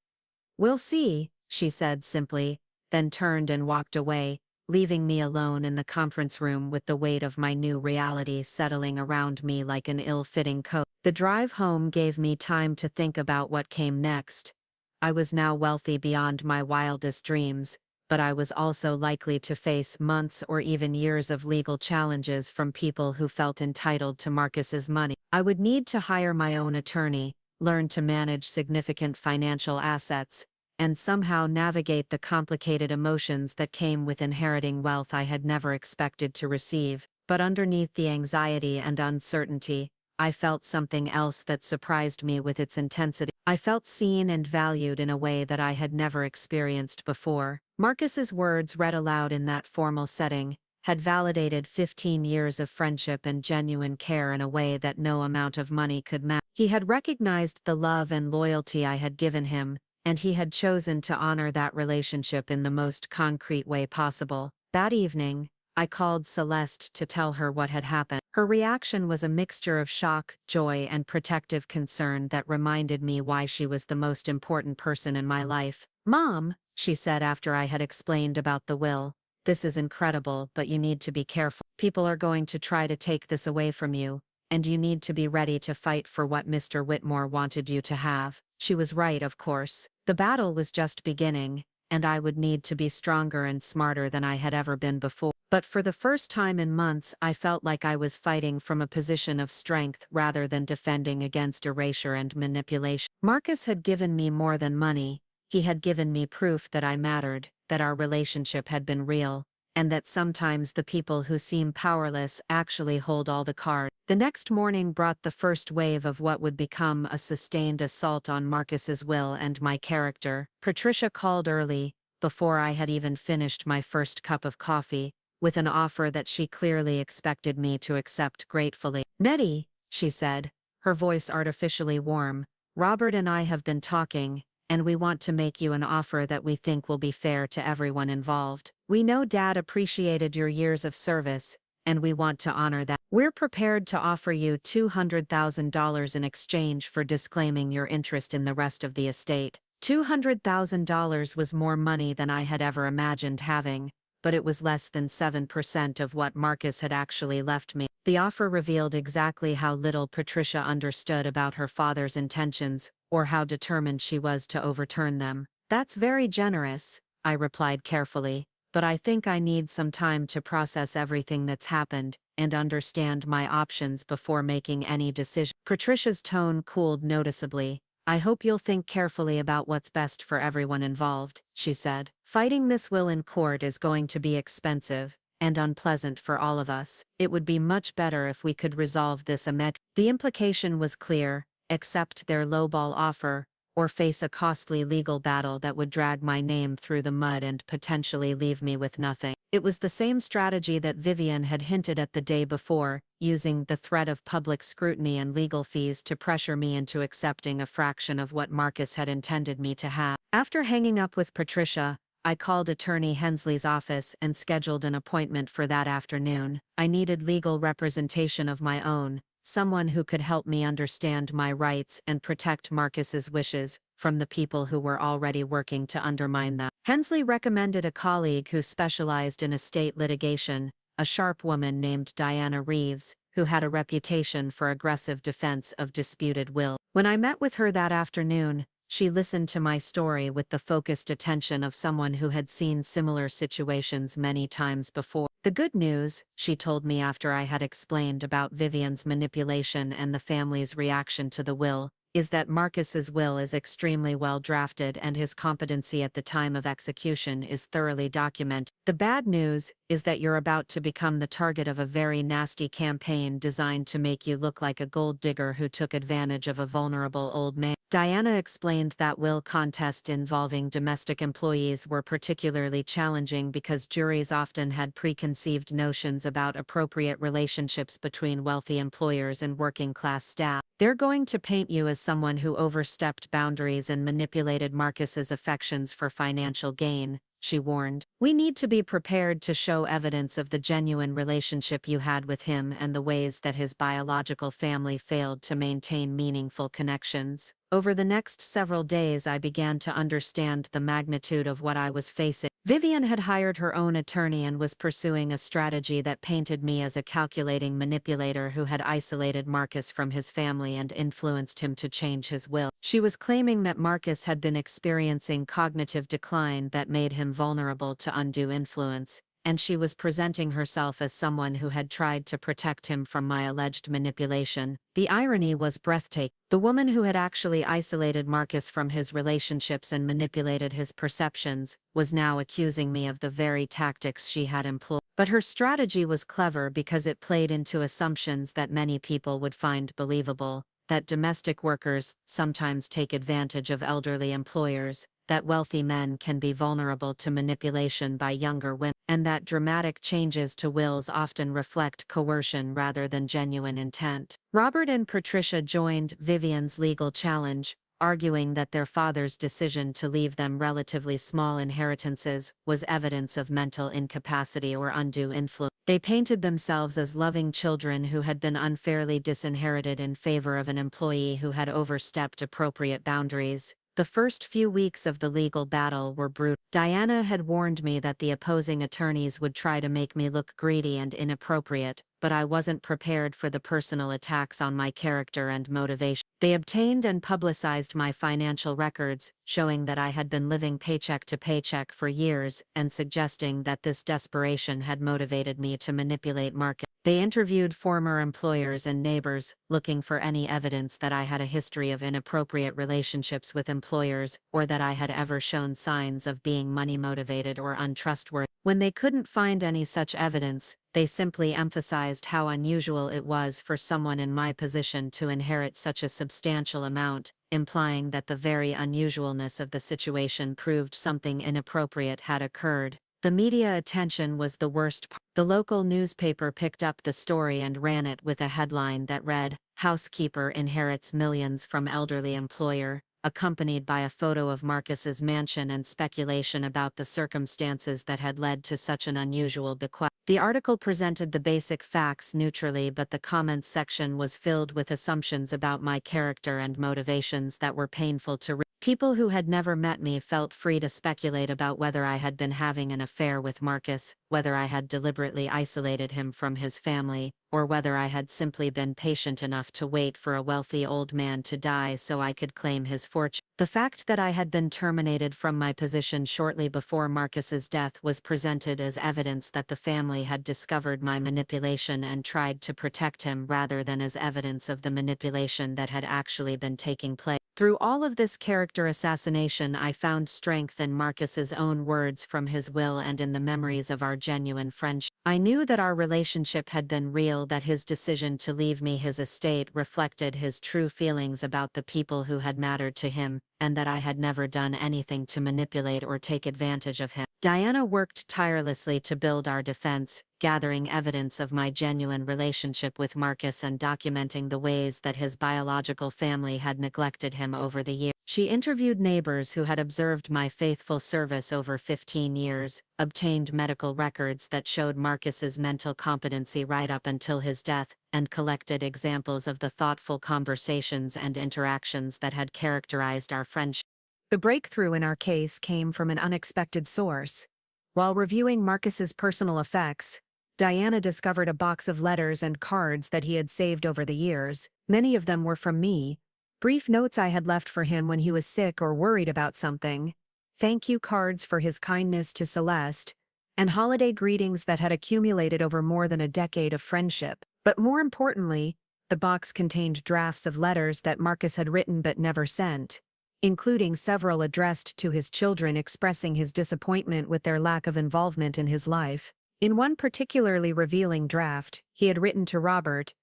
We'll see, she said simply, then turned and walked away, leaving me alone in the conference room with the weight of my new reality settling around me like an ill-fitting coat. The drive home gave me time to think about what came next. I was now wealthy beyond my wildest dreams, but I was also likely to face months or even years of legal challenges from people who felt entitled to Marcus's money. I would need to hire my own attorney, learn to manage significant financial assets, and somehow navigate the complicated emotions that came with inheriting wealth I had never expected to receive. But underneath the anxiety and uncertainty, I felt something else that surprised me with its intensity. I felt seen and valued in a way that I had never experienced before. Marcus's words read aloud in that formal setting had validated 15 years of friendship and genuine care in a way that no amount of money could match. He had recognized the love and loyalty I had given him, and he had chosen to honor that relationship in the most concrete way possible. That evening, I called Celeste to tell her what had happened. Her reaction was a mixture of shock, joy, and protective concern that reminded me why she was the most important person in my life. "Mom," she said after I had explained about the will, "this is incredible, but you need to be careful. People are going to try to take this away from you, and you need to be ready to fight for what Mr. Whitmore wanted you to have." She was right, of course. The battle was just beginning, and I would need to be stronger and smarter than I had ever been before. But for the first time in months, I felt like I was fighting from a position of strength rather than defending against erasure and manipulation. Marcus had given me more than money. He had given me proof that I mattered, that our relationship had been real, and that sometimes the people who seem powerless actually hold all the cards. The next morning brought the first wave of what would become a sustained assault on Marcus's will and my character. Patricia called early, before I had even finished my first cup of coffee, with an offer that she clearly expected me to accept gratefully. "Nettie," she said, her voice artificially warm, "Robert and I have been talking, and we want to make you an offer that we think will be fair to everyone involved. We know Dad appreciated your years of service, and we want to honor that. We're prepared to offer you $200,000 in exchange for disclaiming your interest in the rest of the estate." $200,000 was more money than I had ever imagined having, but it was less than 7% of what Marcus had actually left me. The offer revealed exactly how little Patricia understood about her father's intentions, or how determined she was to overturn them. "That's very generous," I replied carefully, "but I think I need some time to process everything that's happened and understand my options before making any decision." Patricia's tone cooled noticeably. "I hope you'll think carefully about what's best for everyone involved," she said. "Fighting this will in court is going to be expensive and unpleasant for all of us. It would be much better if we could resolve this amicably." The implication was clear: accept their lowball offer, or face a costly legal battle that would drag my name through the mud and potentially leave me with nothing. It was the same strategy that Vivian had hinted at the day before, using the threat of public scrutiny and legal fees to pressure me into accepting a fraction of what Marcus had intended me to have. After hanging up with Patricia, I called Attorney Hensley's office and scheduled an appointment for that afternoon. I needed legal representation of my own, someone who could help me understand my rights and protect Marcus's wishes from the people who were already working to undermine them. Hensley recommended a colleague who specialized in estate litigation, a sharp woman named Diana Reeves, who had a reputation for aggressive defense of disputed will. When I met with her that afternoon, she listened to my story with the focused attention of someone who had seen similar situations many times before. "The good news," she told me after I had explained about Vivian's manipulation and the family's reaction to the will, "is that Marcus's will is extremely well drafted and his competency at the time of execution is thoroughly documented. The bad news is that you're about to become the target of a very nasty campaign designed to make you look like a gold digger who took advantage of a vulnerable old man." Diana explained that will contests involving domestic employees were particularly challenging because juries often had preconceived notions about appropriate relationships between wealthy employers and working-class staff. "They're going to paint you as someone who overstepped boundaries and manipulated Marcus's affections for financial gain," she warned. "We need to be prepared to show evidence of the genuine relationship you had with him and the ways that his biological family failed to maintain meaningful connections." Over the next several days, I began to understand the magnitude of what I was facing. Vivian had hired her own attorney and was pursuing a strategy that painted me as a calculating manipulator who had isolated Marcus from his family and influenced him to change his will. She was claiming that Marcus had been experiencing cognitive decline that made him vulnerable to undue influence, and she was presenting herself as someone who had tried to protect him from my alleged manipulation. The irony was breathtaking. The woman who had actually isolated Marcus from his relationships and manipulated his perceptions was now accusing me of the very tactics she had employed. But her strategy was clever because it played into assumptions that many people would find believable: that domestic workers sometimes take advantage of elderly employers, that wealthy men can be vulnerable to manipulation by younger women, and that dramatic changes to wills often reflect coercion rather than genuine intent. Robert and Patricia joined Vivian's legal challenge, arguing that their father's decision to leave them relatively small inheritances was evidence of mental incapacity or undue influence. They painted themselves as loving children who had been unfairly disinherited in favor of an employee who had overstepped appropriate boundaries. The first few weeks of the legal battle were brutal. Diana had warned me that the opposing attorneys would try to make me look greedy and inappropriate, but I wasn't prepared for the personal attacks on my character and motivation. They obtained and publicized my financial records, showing that I had been living paycheck to paycheck for years and suggesting that this desperation had motivated me to manipulate markets. They interviewed former employers and neighbors, looking for any evidence that I had a history of inappropriate relationships with employers or that I had ever shown signs of being money-motivated or untrustworthy. When they couldn't find any such evidence, they simply emphasized how unusual it was for someone in my position to inherit such a substantial amount, implying that the very unusualness of the situation proved something inappropriate had occurred. The media attention was the worst part. The local newspaper picked up the story and ran it with a headline that read, "Housekeeper inherits millions from elderly employer," accompanied by a photo of Marcus's mansion and speculation about the circumstances that had led to such an unusual bequest. The article presented the basic facts neutrally, but the comments section was filled with assumptions about my character and motivations that were painful to read. People who had never met me felt free to speculate about whether I had been having an affair with Marcus, whether I had deliberately isolated him from his family, or whether I had simply been patient enough to wait for a wealthy old man to die so I could claim his fortune. The fact that I had been terminated from my position shortly before Marcus's death was presented as evidence that the family had discovered my manipulation and tried to protect him rather than as evidence of the manipulation that had actually been taking place. Through all of this character assassination, I found strength in Marcus's own words from his will and in the memories of our genuine friendship. I knew that our relationship had been real, that his decision to leave me his estate reflected his true feelings about the people who had mattered to him, and that I had never done anything to manipulate or take advantage of him. Diana worked tirelessly to build our defense, gathering evidence of my genuine relationship with Marcus and documenting the ways that his biological family had neglected him over the years. She interviewed neighbors who had observed my faithful service over 15 years, obtained medical records that showed Marcus's mental competency right up until his death, and collected examples of the thoughtful conversations and interactions that had characterized our friendship. The breakthrough in our case came from an unexpected source. While reviewing Marcus's personal effects, Diana discovered a box of letters and cards that he had saved over the years. Many of them were from me, brief notes I had left for him when he was sick or worried about something, thank you cards for his kindness to Celeste, and holiday greetings that had accumulated over more than a decade of friendship. But more importantly, the box contained drafts of letters that Marcus had written but never sent, including several addressed to his children expressing his disappointment with their lack of involvement in his life. In one particularly revealing draft, he had written to Robert,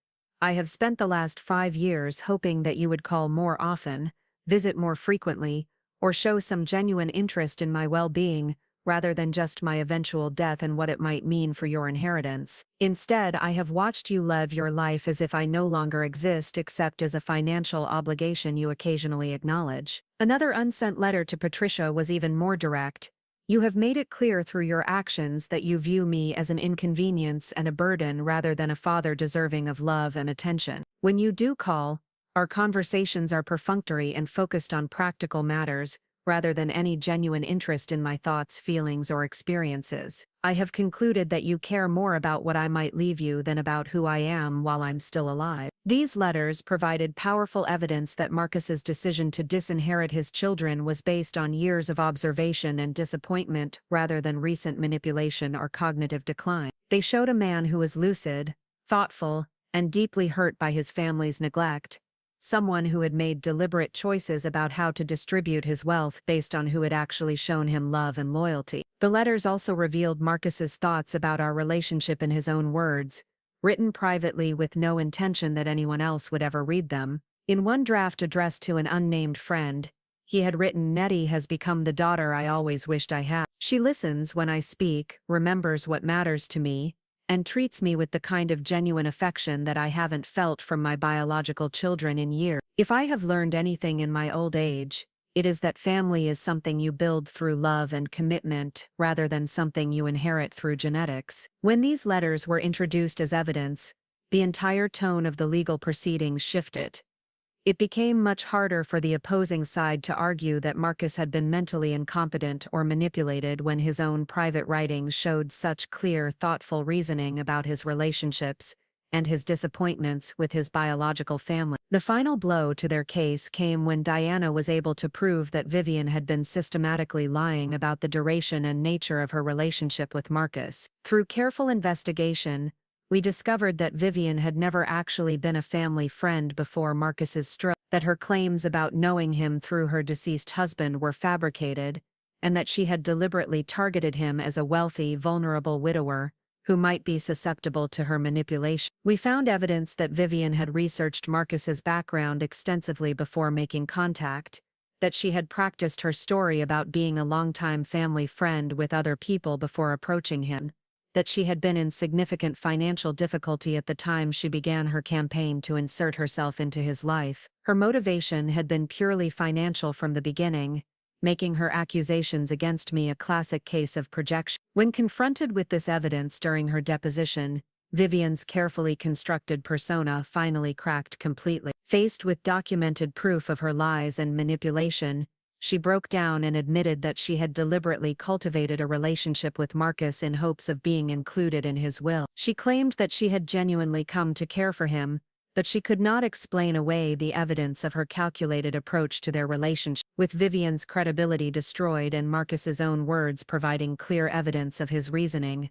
"I have spent the last 5 years hoping that you would call more often, visit more frequently, or show some genuine interest in my well-being, rather than just my eventual death and what it might mean for your inheritance. Instead, I have watched you live your life as if I no longer exist except as a financial obligation you occasionally acknowledge." Another unsent letter to Patricia was even more direct. "You have made it clear through your actions that you view me as an inconvenience and a burden rather than a father deserving of love and attention. When you do call, our conversations are perfunctory and focused on practical matters, rather than any genuine interest in my thoughts, feelings, or experiences. I have concluded that you care more about what I might leave you than about who I am while I'm still alive." These letters provided powerful evidence that Marcus's decision to disinherit his children was based on years of observation and disappointment rather than recent manipulation or cognitive decline. They showed a man who was lucid, thoughtful, and deeply hurt by his family's neglect, someone who had made deliberate choices about how to distribute his wealth based on who had actually shown him love and loyalty. The letters also revealed Marcus's thoughts about our relationship in his own words, written privately with no intention that anyone else would ever read them. In one draft addressed to an unnamed friend, He had written, "Nettie has become the daughter I always wished I had. She listens when I speak, remembers what matters to me, and treats me with the kind of genuine affection that I haven't felt from my biological children in years. If I have learned anything in my old age, it is that family is something you build through love and commitment rather than something you inherit through genetics." When these letters were introduced as evidence, the entire tone of the legal proceedings shifted. It became much harder for the opposing side to argue that Marcus had been mentally incompetent or manipulated when his own private writings showed such clear, thoughtful reasoning about his relationships and his disappointments with his biological family. The final blow to their case came when Diana was able to prove that Vivian had been systematically lying about the duration and nature of her relationship with Marcus. Through careful investigation, we discovered that Vivian had never actually been a family friend before Marcus's stroke, that her claims about knowing him through her deceased husband were fabricated, and that she had deliberately targeted him as a wealthy, vulnerable widower who might be susceptible to her manipulation. We found evidence that Vivian had researched Marcus's background extensively before making contact, that she had practiced her story about being a longtime family friend with other people before approaching him, that she had been in significant financial difficulty at the time she began her campaign to insert herself into his life. Her motivation had been purely financial from the beginning, making her accusations against me a classic case of projection. When confronted with this evidence during her deposition, Vivian's carefully constructed persona finally cracked completely. Faced with documented proof of her lies and manipulation, she broke down and admitted that she had deliberately cultivated a relationship with Marcus in hopes of being included in his will. She claimed that she had genuinely come to care for him, but she could not explain away the evidence of her calculated approach to their relationship. With Vivian's credibility destroyed and Marcus's own words providing clear evidence of his reasoning,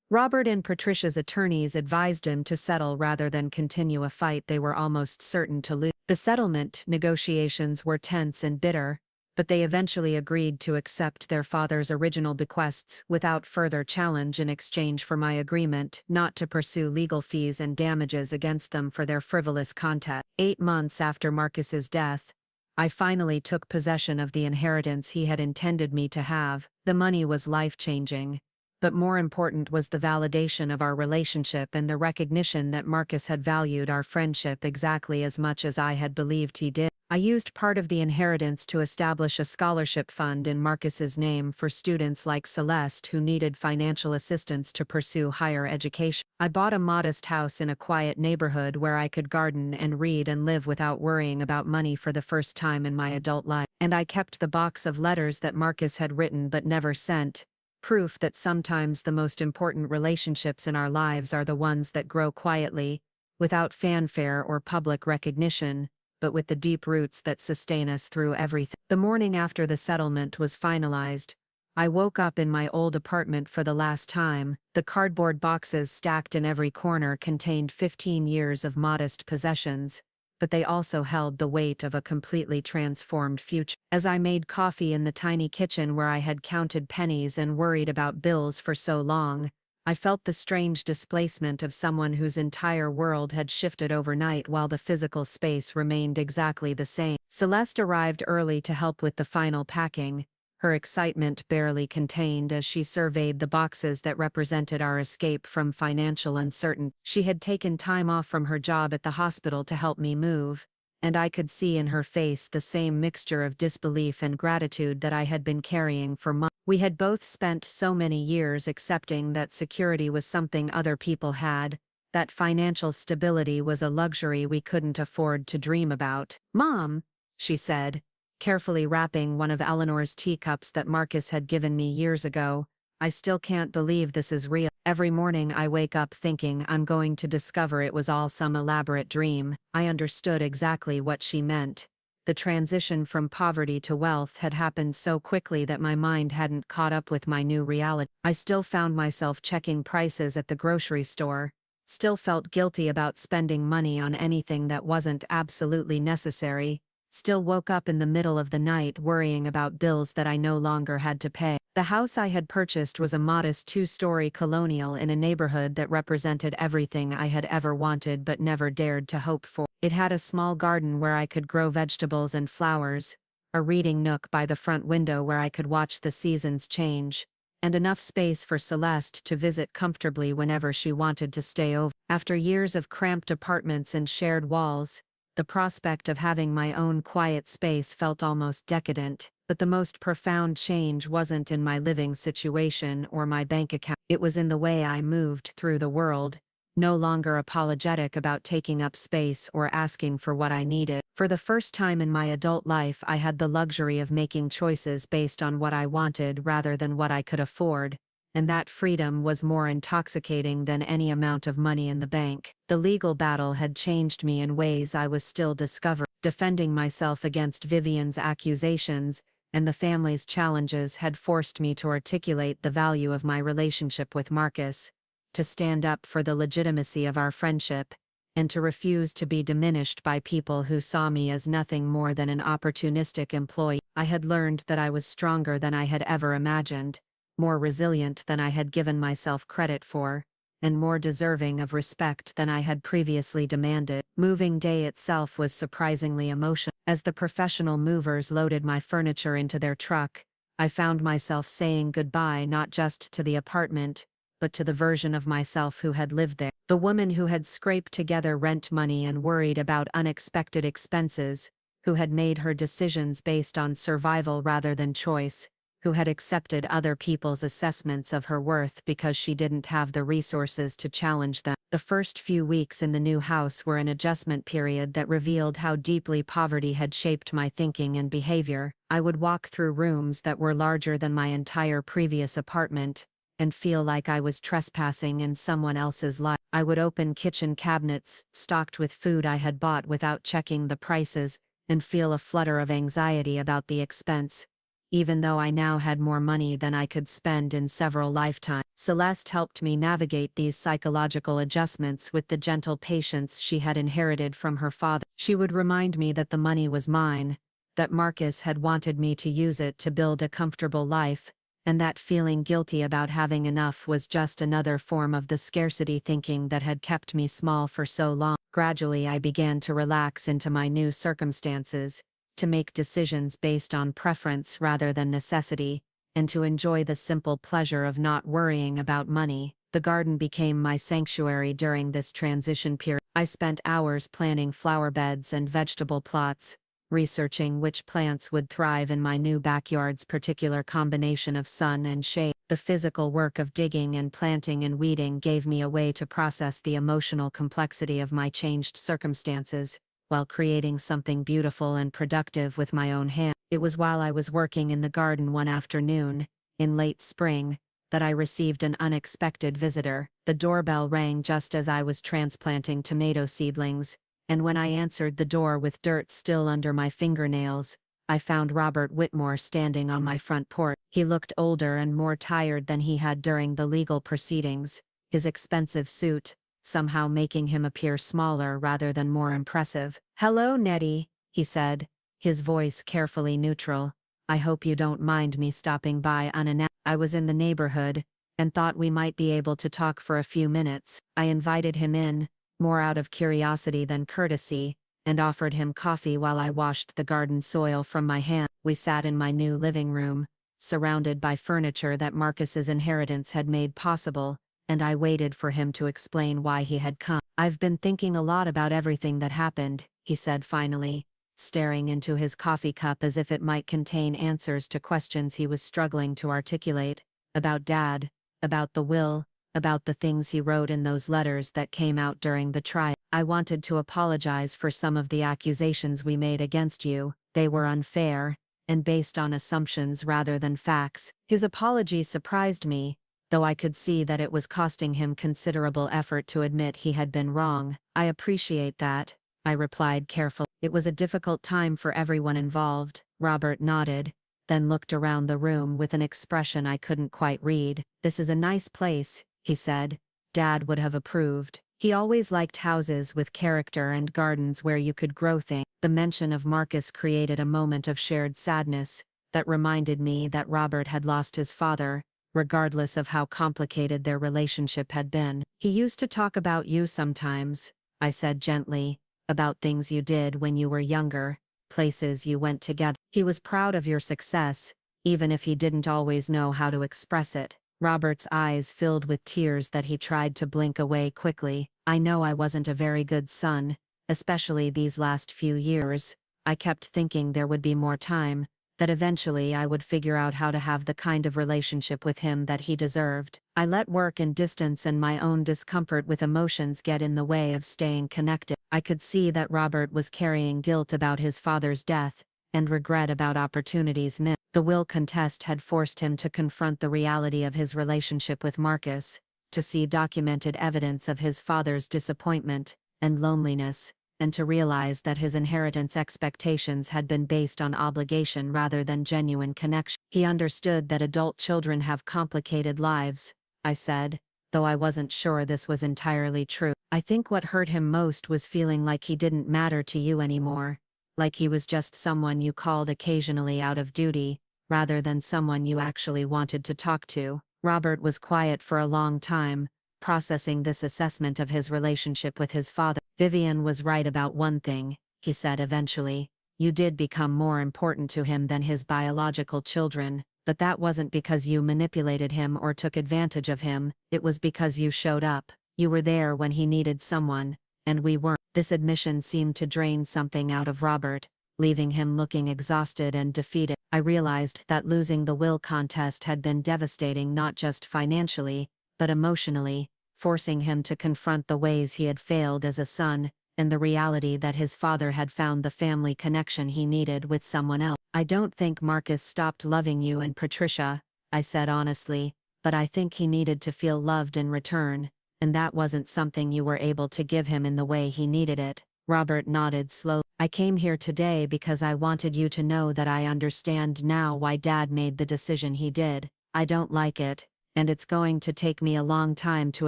Robert and Patricia's attorneys advised him to settle rather than continue a fight they were almost certain to lose. The settlement negotiations were tense and bitter, but they eventually agreed to accept their father's original bequests without further challenge in exchange for my agreement not to pursue legal fees and damages against them for their frivolous conduct. 8 months after Marcus's death, I finally took possession of the inheritance he had intended me to have. The money was life-changing, but more important was the validation of our relationship and the recognition that Marcus had valued our friendship exactly as much as I had believed he did. I used part of the inheritance to establish a scholarship fund in Marcus's name for students like Celeste who needed financial assistance to pursue higher education. I bought a modest house in a quiet neighborhood where I could garden and read and live without worrying about money for the first time in my adult life. And I kept the box of letters that Marcus had written but never sent, proof that sometimes the most important relationships in our lives are the ones that grow quietly, without fanfare or public recognition, but with the deep roots that sustain us through everything. The morning after the settlement was finalized, I woke up in my old apartment for the last time. The cardboard boxes stacked in every corner contained 15 years of modest possessions, but they also held the weight of a completely transformed future. As I made coffee in the tiny kitchen where I had counted pennies and worried about bills for so long, I felt the strange displacement of someone whose entire world had shifted overnight while the physical space remained exactly the same. Celeste arrived early to help with the final packing, her excitement barely contained as she surveyed the boxes that represented our escape from financial uncertainty. She had taken time off from her job at the hospital to help me move, and I could see in her face the same mixture of disbelief and gratitude that I had been carrying for months. We had both spent so many years accepting that security was something other people had, that financial stability was a luxury we couldn't afford to dream about. "Mom," she said, carefully wrapping one of Eleanor's teacups that Marcus had given me years ago, "I still can't believe this is real. Every morning I wake up thinking I'm going to discover it was all some elaborate dream." I understood exactly what she meant. The transition from poverty to wealth had happened so quickly that my mind hadn't caught up with my new reality. I still found myself checking prices at the grocery store, still felt guilty about spending money on anything that wasn't absolutely necessary, still woke up in the middle of the night worrying about bills that I no longer had to pay. The house I had purchased was a modest 2-story colonial in a neighborhood that represented everything I had ever wanted but never dared to hope for. It had a small garden where I could grow vegetables and flowers, a reading nook by the front window where I could watch the seasons change, and enough space for Celeste to visit comfortably whenever she wanted to stay over. After years of cramped apartments and shared walls, the prospect of having my own quiet space felt almost decadent. But the most profound change wasn't in my living situation or my bank account. It was in the way I moved through the world, no longer apologetic about taking up space or asking for what I needed. For the first time in my adult life, I had the luxury of making choices based on what I wanted rather than what I could afford, and that freedom was more intoxicating than any amount of money in the bank. The legal battle had changed me in ways I was still discovering. Defending myself against Vivian's accusations and the family's challenges had forced me to articulate the value of my relationship with Marcus, to stand up for the legitimacy of our friendship, and to refuse to be diminished by people who saw me as nothing more than an opportunistic employee. I had learned that I was stronger than I had ever imagined, more resilient than I had given myself credit for, and more deserving of respect than I had previously demanded. Moving day itself was surprisingly emotional. As the professional movers loaded my furniture into their truck, I found myself saying goodbye not just to the apartment, but to the version of myself who had lived there. The woman who had scraped together rent money and worried about unexpected expenses, who had made her decisions based on survival rather than choice, who had accepted other people's assessments of her worth because she didn't have the resources to challenge them. The first few weeks in the new house were an adjustment period that revealed how deeply poverty had shaped my thinking and behavior. I would walk through rooms that were larger than my entire previous apartment, and feel like I was trespassing in someone else's life. I would open kitchen cabinets stocked with food I had bought without checking the prices, and feel a flutter of anxiety about the expense, even though I now had more money than I could spend in several lifetimes. Celeste helped me navigate these psychological adjustments with the gentle patience she had inherited from her father. She would remind me that the money was mine, that Marcus had wanted me to use it to build a comfortable life, and that feeling guilty about having enough was just another form of the scarcity thinking that had kept me small for so long. Gradually I began to relax into my new circumstances, to make decisions based on preference rather than necessity, and to enjoy the simple pleasure of not worrying about money. The garden became my sanctuary during this transition period. I spent hours planning flower beds and vegetable plots, researching which plants would thrive in my new backyard's particular combination of sun and shade. The physical work of digging and planting and weeding gave me a way to process the emotional complexity of my changed circumstances, while creating something beautiful and productive with my own hands. It was while I was working in the garden one afternoon, in late spring, that I received an unexpected visitor. The doorbell rang just as I was transplanting tomato seedlings, and when I answered the door with dirt still under my fingernails, I found Robert Whitmore standing on my front porch. He looked older and more tired than he had during the legal proceedings, his expensive suit somehow making him appear smaller rather than more impressive. "Hello, Nettie," he said, his voice carefully neutral. "I hope you don't mind me stopping by unannounced. I was in the neighborhood, and thought we might be able to talk for a few minutes." I invited him in, more out of curiosity than courtesy, and offered him coffee while I washed the garden soil from my hand. We sat in my new living room, surrounded by furniture that Marcus's inheritance had made possible, and I waited for him to explain why he had come. "I've been thinking a lot about everything that happened," he said finally, staring into his coffee cup as if it might contain answers to questions he was struggling to articulate, about Dad, about the will, about the things he wrote in those letters that came out during the trial. "I wanted to apologize for some of the accusations we made against you. They were unfair, and based on assumptions rather than facts." His apology surprised me, though I could see that it was costing him considerable effort to admit he had been wrong. "I appreciate that," I replied carefully. "It was a difficult time for everyone involved." Robert nodded, then looked around the room with an expression I couldn't quite read. "This is a nice place," he said. "Dad would have approved. He always liked houses with character and gardens where you could grow things." The mention of Marcus created a moment of shared sadness that reminded me that Robert had lost his father, regardless of how complicated their relationship had been. "He used to talk about you sometimes," I said gently, "about things you did when you were younger, places you went together. He was proud of your success, even if he didn't always know how to express it. Robert's eyes filled with tears that he tried to blink away quickly. I know I wasn't a very good son, especially these last few years. I kept thinking there would be more time, that eventually I would figure out how to have the kind of relationship with him that he deserved. I let work and distance and my own discomfort with emotions get in the way of staying connected. I could see that Robert was carrying guilt about his father's death, and regret about opportunities missed. The will contest had forced him to confront the reality of his relationship with Marcus, to see documented evidence of his father's disappointment and loneliness, and to realize that his inheritance expectations had been based on obligation rather than genuine connection. He understood that adult children have complicated lives, I said, though I wasn't sure this was entirely true. I think what hurt him most was feeling like he didn't matter to you anymore, like he was just someone you called occasionally out of duty, rather than someone you actually wanted to talk to. Robert was quiet for a long time, processing this assessment of his relationship with his father. Vivian was right about one thing, he said eventually. You did become more important to him than his biological children, but that wasn't because you manipulated him or took advantage of him, it was because you showed up. You were there when he needed someone, and we weren't. This admission seemed to drain something out of Robert, leaving him looking exhausted and defeated. I realized that losing the will contest had been devastating not just financially, but emotionally, forcing him to confront the ways he had failed as a son, and the reality that his father had found the family connection he needed with someone else. I don't think Marcus stopped loving you and Patricia, I said honestly, but I think he needed to feel loved in return, and that wasn't something you were able to give him in the way he needed it. Robert nodded slowly. I came here today because I wanted you to know that I understand now why Dad made the decision he did. I don't like it, and it's going to take me a long time to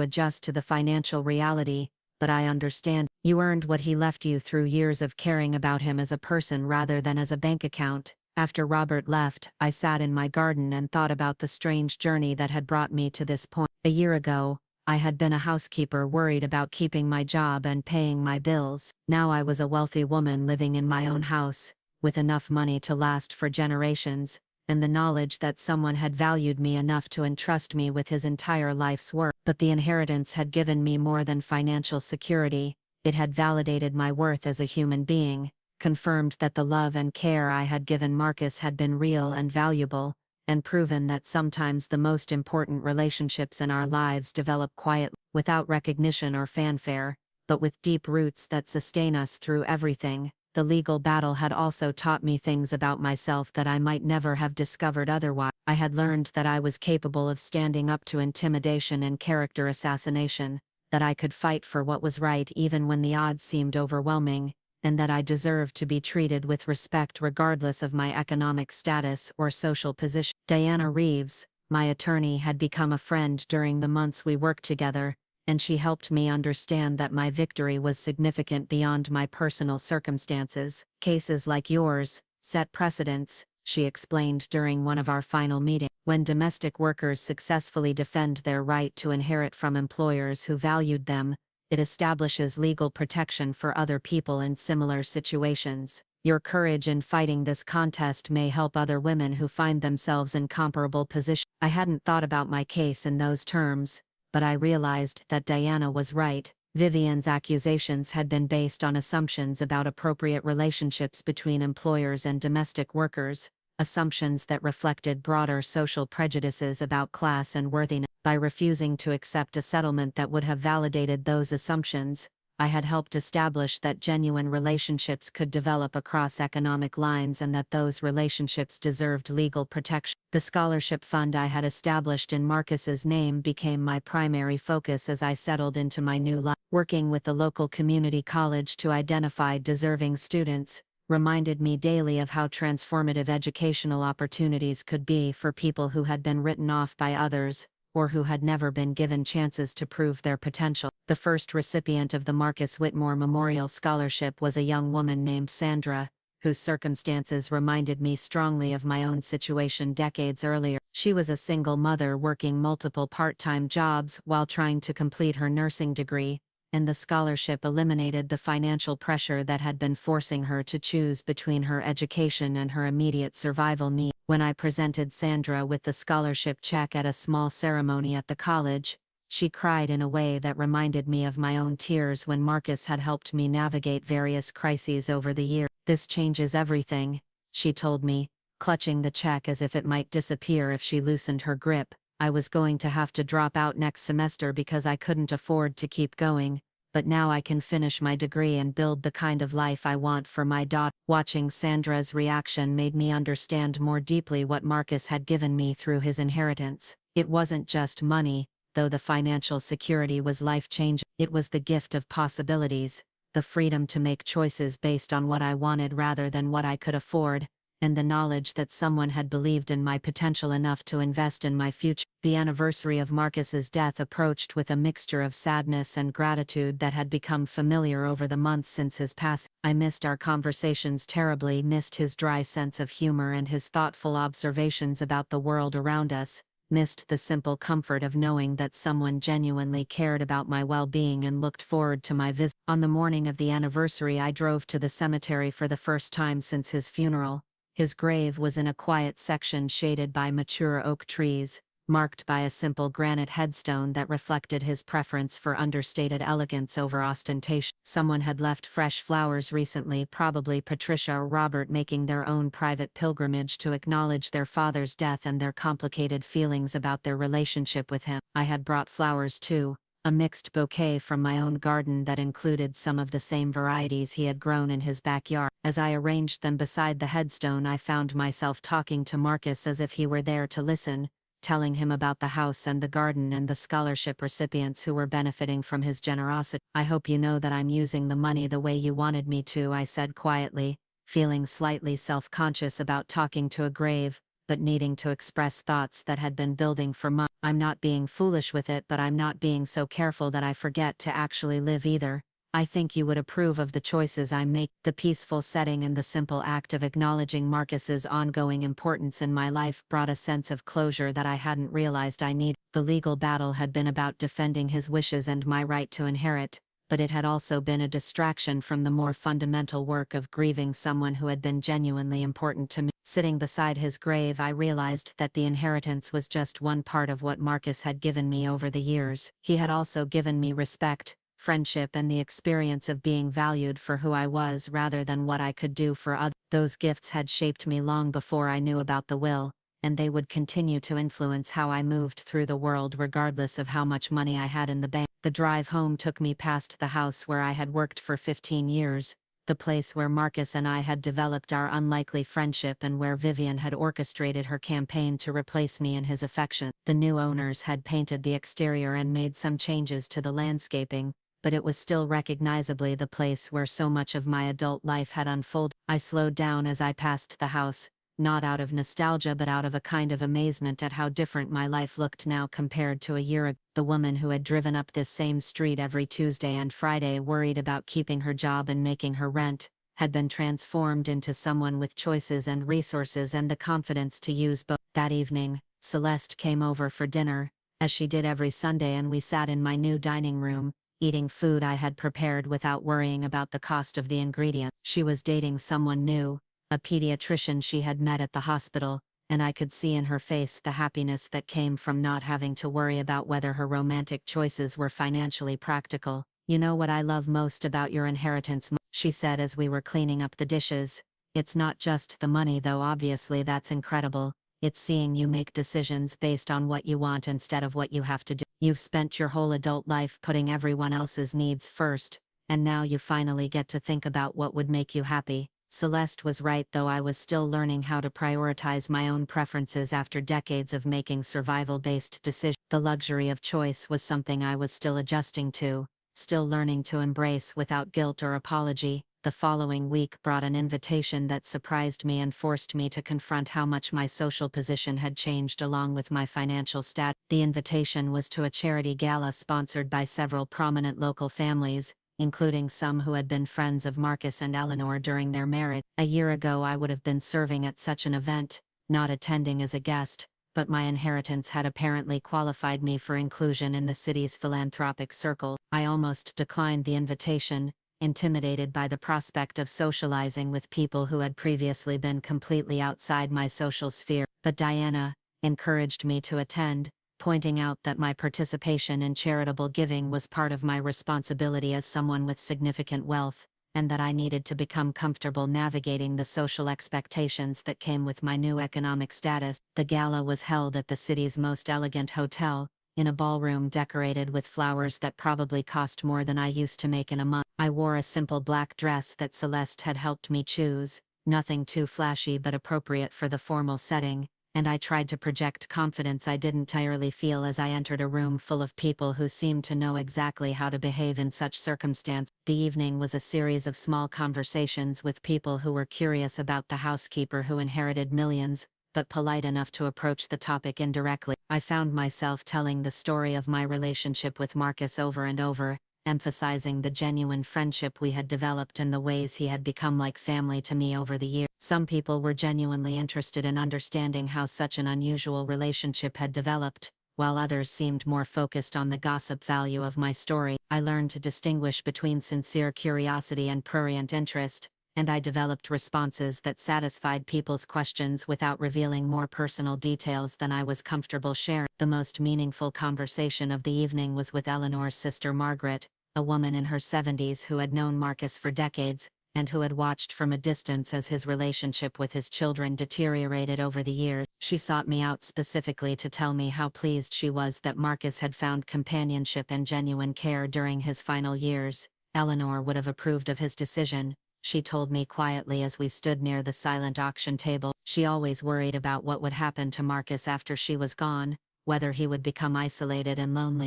adjust to the financial reality, but I understand. You earned what he left you through years of caring about him as a person rather than as a bank account. After Robert left, I sat in my garden and thought about the strange journey that had brought me to this point. A year ago, I had been a housekeeper worried about keeping my job and paying my bills. Now I was a wealthy woman living in my own house, with enough money to last for generations, and the knowledge that someone had valued me enough to entrust me with his entire life's work. But the inheritance had given me more than financial security. It had validated my worth as a human being, confirmed that the love and care I had given Marcus had been real and valuable, and proven that sometimes the most important relationships in our lives develop quietly, without recognition or fanfare, but with deep roots that sustain us through everything. The legal battle had also taught me things about myself that I might never have discovered otherwise. I had learned that I was capable of standing up to intimidation and character assassination, that I could fight for what was right even when the odds seemed overwhelming, and that I deserved to be treated with respect regardless of my economic status or social position. Diana Reeves, my attorney, had become a friend during the months we worked together, and she helped me understand that my victory was significant beyond my personal circumstances. Cases like yours set precedents, she explained during one of our final meetings. When domestic workers successfully defend their right to inherit from employers who valued them, it establishes legal protection for other people in similar situations. Your courage in fighting this contest may help other women who find themselves in comparable positions. I hadn't thought about my case in those terms, but I realized that Diana was right. Vivian's accusations had been based on assumptions about appropriate relationships between employers and domestic workers, assumptions that reflected broader social prejudices about class and worthiness. By refusing to accept a settlement that would have validated those assumptions, I had helped establish that genuine relationships could develop across economic lines and that those relationships deserved legal protection. The scholarship fund I had established in Marcus's name became my primary focus as I settled into my new life. Working with the local community college to identify deserving students reminded me daily of how transformative educational opportunities could be for people who had been written off by others, or who had never been given chances to prove their potential. The first recipient of the Marcus Whitmore Memorial Scholarship was a young woman named Sandra, whose circumstances reminded me strongly of my own situation decades earlier. She was a single mother working multiple part-time jobs while trying to complete her nursing degree, and the scholarship eliminated the financial pressure that had been forcing her to choose between her education and her immediate survival needs. When I presented Sandra with the scholarship check at a small ceremony at the college, she cried in a way that reminded me of my own tears when Marcus had helped me navigate various crises over the years. "This changes everything," she told me, clutching the check as if it might disappear if she loosened her grip. "I was going to have to drop out next semester because I couldn't afford to keep going, but now I can finish my degree and build the kind of life I want for my daughter." Watching Sandra's reaction made me understand more deeply what Marcus had given me through his inheritance. It wasn't just money, though the financial security was life-changing. It was the gift of possibilities, the freedom to make choices based on what I wanted rather than what I could afford, and the knowledge that someone had believed in my potential enough to invest in my future. The anniversary of Marcus's death approached with a mixture of sadness and gratitude that had become familiar over the months since his passing. I missed our conversations terribly, missed his dry sense of humor and his thoughtful observations about the world around us, missed the simple comfort of knowing that someone genuinely cared about my well-being and looked forward to my visit. On the morning of the anniversary, I drove to the cemetery for the first time since his funeral. His grave was in a quiet section shaded by mature oak trees, marked by a simple granite headstone that reflected his preference for understated elegance over ostentation. Someone had left fresh flowers recently, probably Patricia or Robert, making their own private pilgrimage to acknowledge their father's death and their complicated feelings about their relationship with him. I had brought flowers too, a mixed bouquet from my own garden that included some of the same varieties he had grown in his backyard. As I arranged them beside the headstone, I found myself talking to Marcus as if he were there to listen, telling him about the house and the garden and the scholarship recipients who were benefiting from his generosity. "I hope you know that I'm using the money the way you wanted me to," I said quietly, feeling slightly self-conscious about talking to a grave, but needing to express thoughts that had been building for months. "I'm not being foolish with it, but I'm not being so careful that I forget to actually live either. I think you would approve of the choices I make." The peaceful setting and the simple act of acknowledging Marcus's ongoing importance in my life brought a sense of closure that I hadn't realized I needed. The legal battle had been about defending his wishes and my right to inherit, but it had also been a distraction from the more fundamental work of grieving someone who had been genuinely important to me. Sitting beside his grave, I realized that the inheritance was just one part of what Marcus had given me over the years. He had also given me respect, friendship, and the experience of being valued for who I was rather than what I could do for others. Those gifts had shaped me long before I knew about the will, and they would continue to influence how I moved through the world regardless of how much money I had in the bank. The drive home took me past the house where I had worked for 15 years, the place where Marcus and I had developed our unlikely friendship and where Vivian had orchestrated her campaign to replace me in his affection. The new owners had painted the exterior and made some changes to the landscaping, but it was still recognizably the place where so much of my adult life had unfolded. I slowed down as I passed the house, not out of nostalgia but out of a kind of amazement at how different my life looked now compared to a year ago. The woman who had driven up this same street every Tuesday and Friday, worried about keeping her job and making her rent, had been transformed into someone with choices and resources and the confidence to use both. That evening, Celeste came over for dinner, as she did every Sunday, and we sat in my new dining room, eating food I had prepared without worrying about the cost of the ingredients. She was dating someone new, a pediatrician she had met at the hospital, and I could see in her face the happiness that came from not having to worry about whether her romantic choices were financially practical. "You know what I love most about your inheritance," she said as we were cleaning up the dishes. "It's not just the money, though obviously that's incredible. It's seeing you make decisions based on what you want instead of what you have to do. You've spent your whole adult life putting everyone else's needs first, and now you finally get to think about what would make you happy." Celeste was right, though I was still learning how to prioritize my own preferences after decades of making survival-based decisions. The luxury of choice was something I was still adjusting to, still learning to embrace without guilt or apology. The following week brought an invitation that surprised me and forced me to confront how much my social position had changed along with my financial status. The invitation was to a charity gala sponsored by several prominent local families, including some who had been friends of Marcus and Eleanor during their marriage. A year ago I would have been serving at such an event, not attending as a guest, but my inheritance had apparently qualified me for inclusion in the city's philanthropic circle. I almost declined the invitation, intimidated by the prospect of socializing with people who had previously been completely outside my social sphere. But Diana encouraged me to attend, pointing out that my participation in charitable giving was part of my responsibility as someone with significant wealth, and that I needed to become comfortable navigating the social expectations that came with my new economic status. The gala was held at the city's most elegant hotel, in a ballroom decorated with flowers that probably cost more than I used to make in a month. I wore a simple black dress that Celeste had helped me choose, nothing too flashy but appropriate for the formal setting, and I tried to project confidence I didn't entirely feel as I entered a room full of people who seemed to know exactly how to behave in such circumstance. The evening was a series of small conversations with people who were curious about the housekeeper who inherited millions, but polite enough to approach the topic indirectly. I found myself telling the story of my relationship with Marcus over and over, emphasizing the genuine friendship we had developed and the ways he had become like family to me over the years. Some people were genuinely interested in understanding how such an unusual relationship had developed, while others seemed more focused on the gossip value of my story. I learned to distinguish between sincere curiosity and prurient interest, and I developed responses that satisfied people's questions without revealing more personal details than I was comfortable sharing. The most meaningful conversation of the evening was with Eleanor's sister Margaret, a woman in her 70s who had known Marcus for decades, and who had watched from a distance as his relationship with his children deteriorated over the years. She sought me out specifically to tell me how pleased she was that Marcus had found companionship and genuine care during his final years. Eleanor would have approved of his decision, she told me quietly as we stood near the silent auction table. She always worried about what would happen to Marcus after she was gone, whether he would become isolated and lonely.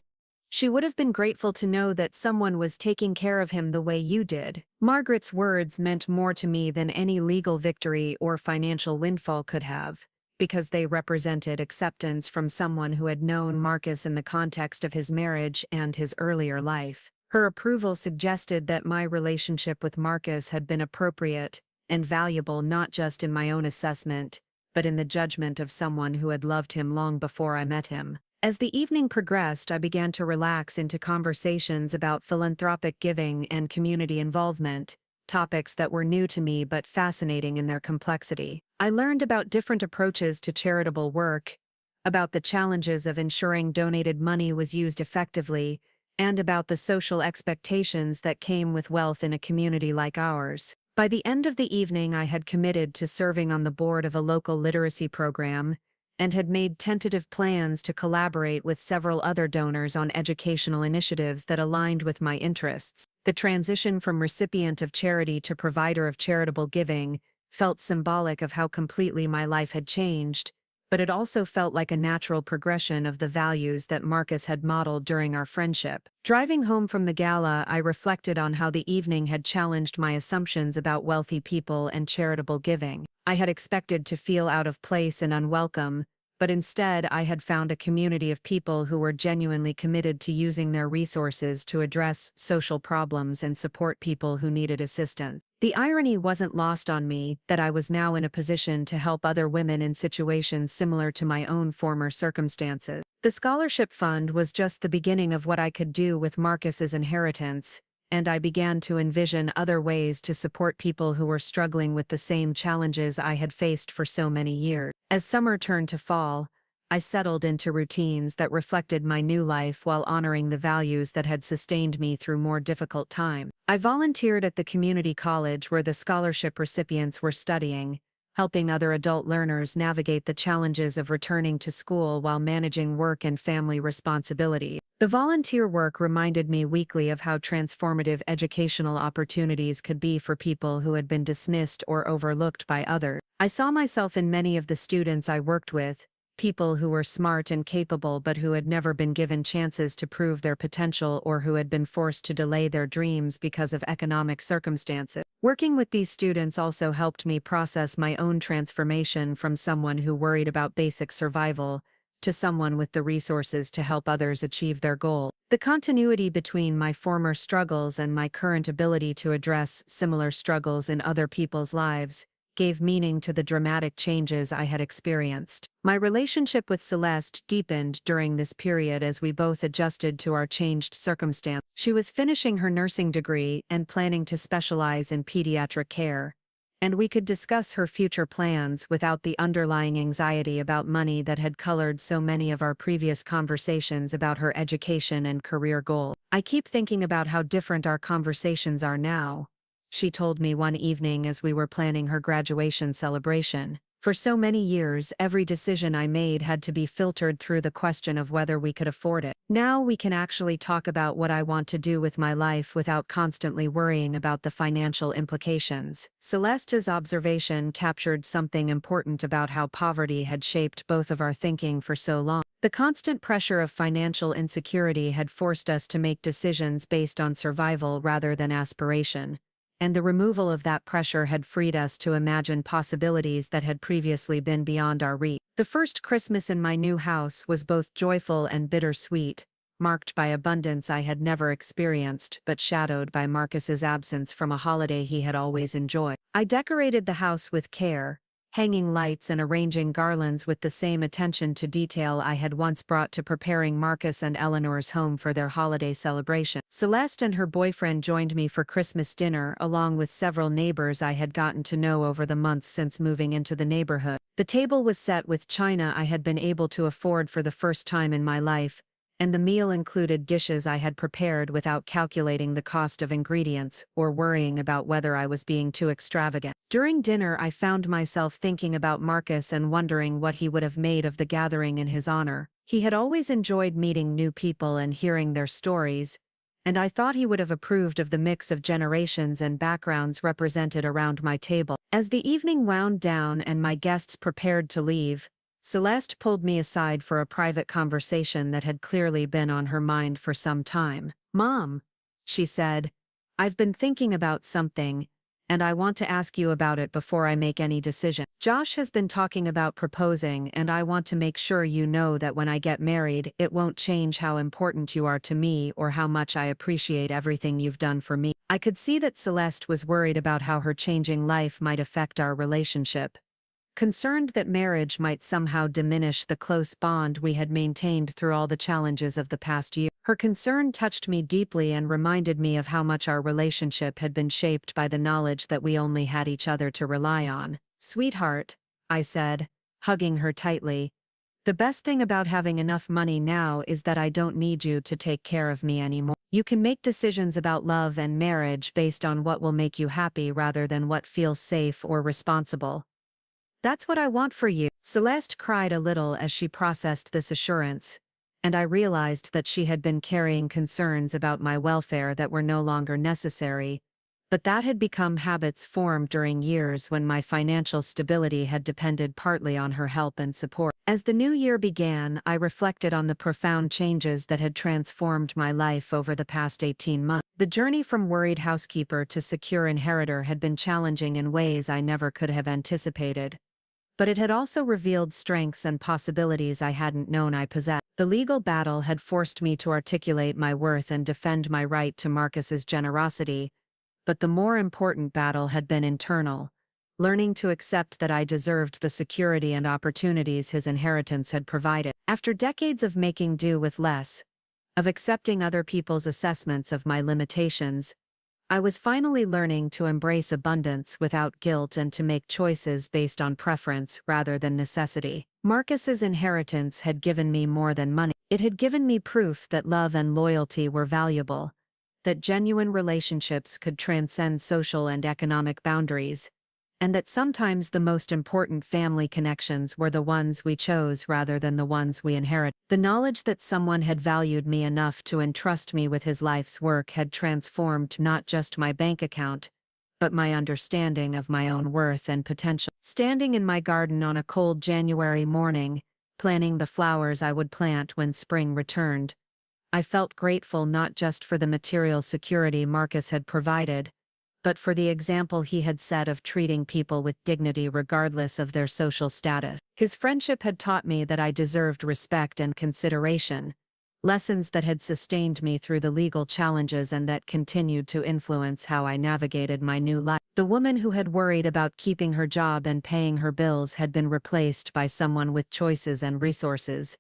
She would have been grateful to know that someone was taking care of him the way you did. Margaret's words meant more to me than any legal victory or financial windfall could have, because they represented acceptance from someone who had known Marcus in the context of his marriage and his earlier life. Her approval suggested that my relationship with Marcus had been appropriate and valuable not just in my own assessment, but in the judgment of someone who had loved him long before I met him. As the evening progressed, I began to relax into conversations about philanthropic giving and community involvement, topics that were new to me but fascinating in their complexity. I learned about different approaches to charitable work, about the challenges of ensuring donated money was used effectively, and about the social expectations that came with wealth in a community like ours. By the end of the evening, I had committed to serving on the board of a local literacy program, and had made tentative plans to collaborate with several other donors on educational initiatives that aligned with my interests. The transition from recipient of charity to provider of charitable giving felt symbolic of how completely my life had changed, but it also felt like a natural progression of the values that Marcus had modeled during our friendship. Driving home from the gala, I reflected on how the evening had challenged my assumptions about wealthy people and charitable giving. I had expected to feel out of place and unwelcome, but instead I had found a community of people who were genuinely committed to using their resources to address social problems and support people who needed assistance. The irony wasn't lost on me that I was now in a position to help other women in situations similar to my own former circumstances. The scholarship fund was just the beginning of what I could do with Marcus's inheritance, and I began to envision other ways to support people who were struggling with the same challenges I had faced for so many years. As summer turned to fall, I settled into routines that reflected my new life while honoring the values that had sustained me through more difficult times. I volunteered at the community college where the scholarship recipients were studying, helping other adult learners navigate the challenges of returning to school while managing work and family responsibilities. The volunteer work reminded me weekly of how transformative educational opportunities could be for people who had been dismissed or overlooked by others. I saw myself in many of the students I worked with, people who were smart and capable but who had never been given chances to prove their potential or who had been forced to delay their dreams because of economic circumstances. Working with these students also helped me process my own transformation from someone who worried about basic survival to someone with the resources to help others achieve their goal. The continuity between my former struggles and my current ability to address similar struggles in other people's lives gave meaning to the dramatic changes I had experienced. My relationship with Celeste deepened during this period as we both adjusted to our changed circumstance. She was finishing her nursing degree and planning to specialize in pediatric care, and we could discuss her future plans without the underlying anxiety about money that had colored so many of our previous conversations about her education and career goals. "I keep thinking about how different our conversations are now," she told me one evening as we were planning her graduation celebration. "For so many years, every decision I made had to be filtered through the question of whether we could afford it. Now we can actually talk about what I want to do with my life without constantly worrying about the financial implications." Celeste's observation captured something important about how poverty had shaped both of our thinking for so long. The constant pressure of financial insecurity had forced us to make decisions based on survival rather than aspiration, and the removal of that pressure had freed us to imagine possibilities that had previously been beyond our reach. The first Christmas in my new house was both joyful and bittersweet, marked by abundance I had never experienced but shadowed by Marcus's absence from a holiday he had always enjoyed. I decorated the house with care, hanging lights and arranging garlands with the same attention to detail I had once brought to preparing Marcus and Eleanor's home for their holiday celebration. Celeste and her boyfriend joined me for Christmas dinner along with several neighbors I had gotten to know over the months since moving into the neighborhood. The table was set with china I had been able to afford for the first time in my life, and the meal included dishes I had prepared without calculating the cost of ingredients or worrying about whether I was being too extravagant. During dinner, I found myself thinking about Marcus and wondering what he would have made of the gathering in his honor. He had always enjoyed meeting new people and hearing their stories, and I thought he would have approved of the mix of generations and backgrounds represented around my table. As the evening wound down and my guests prepared to leave, Celeste pulled me aside for a private conversation that had clearly been on her mind for some time. "Mom," she said, "I've been thinking about something, and I want to ask you about it before I make any decision. Josh has been talking about proposing, and I want to make sure you know that when I get married, it won't change how important you are to me or how much I appreciate everything you've done for me." I could see that Celeste was worried about how her changing life might affect our relationship, concerned that marriage might somehow diminish the close bond we had maintained through all the challenges of the past year. Her concern touched me deeply and reminded me of how much our relationship had been shaped by the knowledge that we only had each other to rely on. "Sweetheart," I said, hugging her tightly, "the best thing about having enough money now is that I don't need you to take care of me anymore. You can make decisions about love and marriage based on what will make you happy rather than what feels safe or responsible. That's what I want for you." Celeste cried a little as she processed this assurance, and I realized that she had been carrying concerns about my welfare that were no longer necessary, but that had become habits formed during years when my financial stability had depended partly on her help and support. As the new year began, I reflected on the profound changes that had transformed my life over the past 18 months. The journey from worried housekeeper to secure inheritor had been challenging in ways I never could have anticipated, but it had also revealed strengths and possibilities I hadn't known I possessed. The legal battle had forced me to articulate my worth and defend my right to Marcus's generosity, but the more important battle had been internal, learning to accept that I deserved the security and opportunities his inheritance had provided. After decades of making do with less, of accepting other people's assessments of my limitations, I was finally learning to embrace abundance without guilt and to make choices based on preference rather than necessity. Marcus's inheritance had given me more than money. It had given me proof that love and loyalty were valuable, that genuine relationships could transcend social and economic boundaries, and that sometimes the most important family connections were the ones we chose rather than the ones we inherit. The knowledge that someone had valued me enough to entrust me with his life's work had transformed not just my bank account, but my understanding of my own worth and potential. Standing in my garden on a cold January morning, planning the flowers I would plant when spring returned, I felt grateful not just for the material security Marcus had provided, but for the example he had set of treating people with dignity regardless of their social status. His friendship had taught me that I deserved respect and consideration, lessons that had sustained me through the legal challenges and that continued to influence how I navigated my new life. The woman who had worried about keeping her job and paying her bills had been replaced by someone with choices and resources,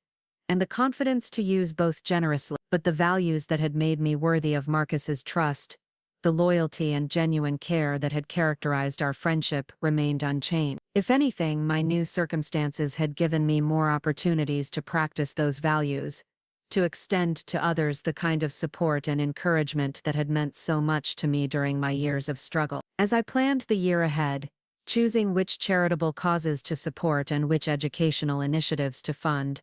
and the confidence to use both generously. But the values that had made me worthy of Marcus's trust, the loyalty and genuine care that had characterized our friendship, remained unchanged. If anything, my new circumstances had given me more opportunities to practice those values, to extend to others the kind of support and encouragement that had meant so much to me during my years of struggle. As I planned the year ahead, choosing which charitable causes to support and which educational initiatives to fund,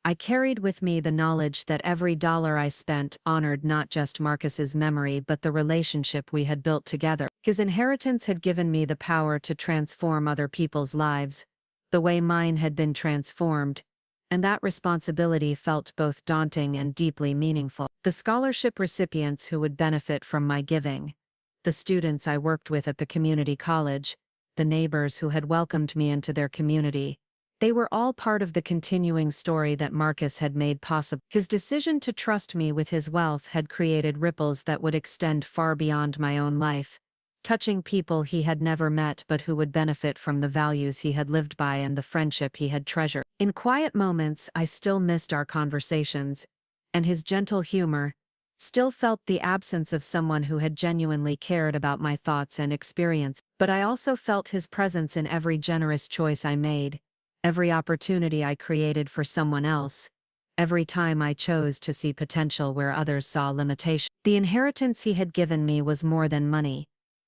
I carried with me the knowledge that every dollar I spent honored not just Marcus's memory but the relationship we had built together. His inheritance had given me the power to transform other people's lives, the way mine had been transformed, and that responsibility felt both daunting and deeply meaningful. The scholarship recipients who would benefit from my giving, the students I worked with at the community college, the neighbors who had welcomed me into their community, they were all part of the continuing story that Marcus had made possible. His decision to trust me with his wealth had created ripples that would extend far beyond my own life, touching people he had never met but who would benefit from the values he had lived by and the friendship he had treasured. In quiet moments, I still missed our conversations, and his gentle humor, still felt the absence of someone who had genuinely cared about my thoughts and experience. But I also felt his presence in every generous choice I made, every opportunity I created for someone else, every time I chose to see potential where others saw limitation. The inheritance he had given me was more than money.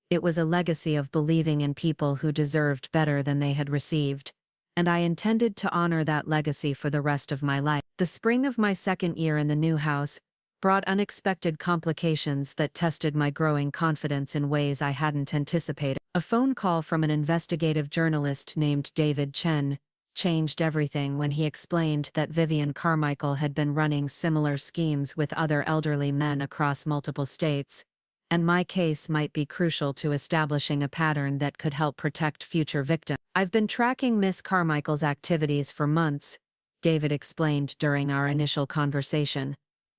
It was a legacy of believing in people who deserved better than they had received, and I intended to honor that legacy for the rest of my life. The spring of my second year in the new house brought unexpected complications that tested my growing confidence in ways I hadn't anticipated. A phone call from an investigative journalist named David Chen changed everything when he explained that Vivian Carmichael had been running similar schemes with other elderly men across multiple states, and my case might be crucial to establishing a pattern that could help protect future victims. "I've been tracking Miss Carmichael's activities for months," David explained during our initial conversation.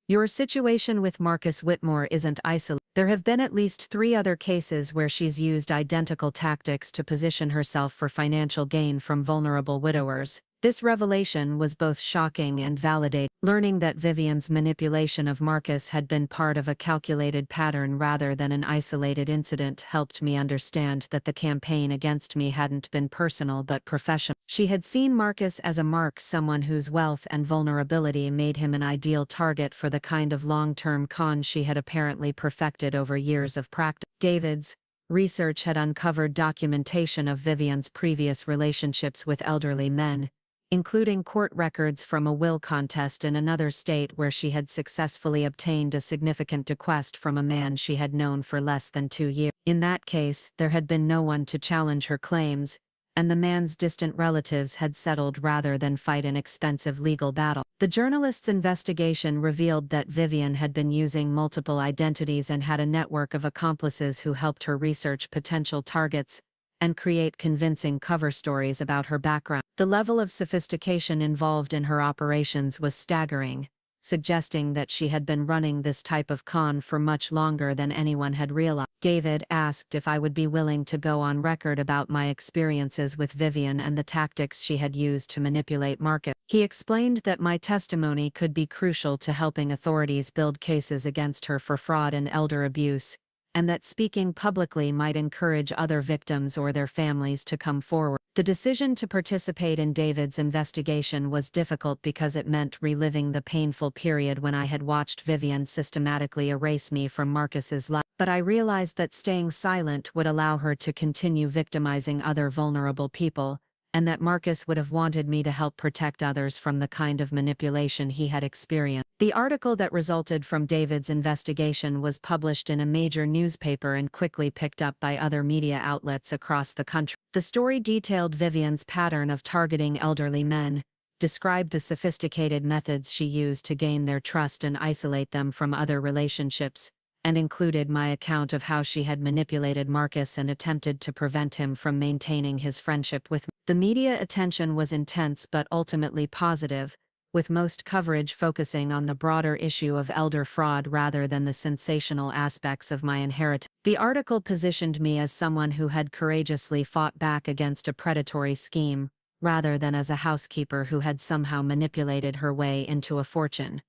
"Your situation with Marcus Whitmore isn't isolated. There have been at least 3 other cases where she's used identical tactics to position herself for financial gain from vulnerable widowers." This revelation was both shocking and validating. Learning that Vivian's manipulation of Marcus had been part of a calculated pattern rather than an isolated incident helped me understand that the campaign against me hadn't been personal but professional. She had seen Marcus as a mark, someone whose wealth and vulnerability made him an ideal target for the kind of long-term con she had apparently perfected over years of practice. David's research had uncovered documentation of Vivian's previous relationships with elderly men, including court records from a will contest in another state where she had successfully obtained a significant bequest from a man she had known for less than 2 years. In that case, there had been no one to challenge her claims, and the man's distant relatives had settled rather than fight an expensive legal battle. The journalist's investigation revealed that Vivian had been using multiple identities and had a network of accomplices who helped her research potential targets and create convincing cover stories about her background. The level of sophistication involved in her operations was staggering, suggesting that she had been running this type of con for much longer than anyone had realized. David asked if I would be willing to go on record about my experiences with Vivian and the tactics she had used to manipulate Marcus. He explained that my testimony could be crucial to helping authorities build cases against her for fraud and elder abuse, and that speaking publicly might encourage other victims or their families to come forward. The decision to participate in David's investigation was difficult because it meant reliving the painful period when I had watched Vivian systematically erase me from Marcus's life. But I realized that staying silent would allow her to continue victimizing other vulnerable people, and that Marcus would have wanted me to help protect others from the kind of manipulation he had experienced. The article that resulted from David's investigation was published in a major newspaper and quickly picked up by other media outlets across the country. The story detailed Vivian's pattern of targeting elderly men, described the sophisticated methods she used to gain their trust and isolate them from other relationships, and included my account of how she had manipulated Marcus and attempted to prevent him from maintaining his friendship with me. The media attention was intense but ultimately positive, with most coverage focusing on the broader issue of elder fraud rather than the sensational aspects of my inheritance. The article positioned me as someone who had courageously fought back against a predatory scheme, rather than as a housekeeper who had somehow manipulated her way into a fortune.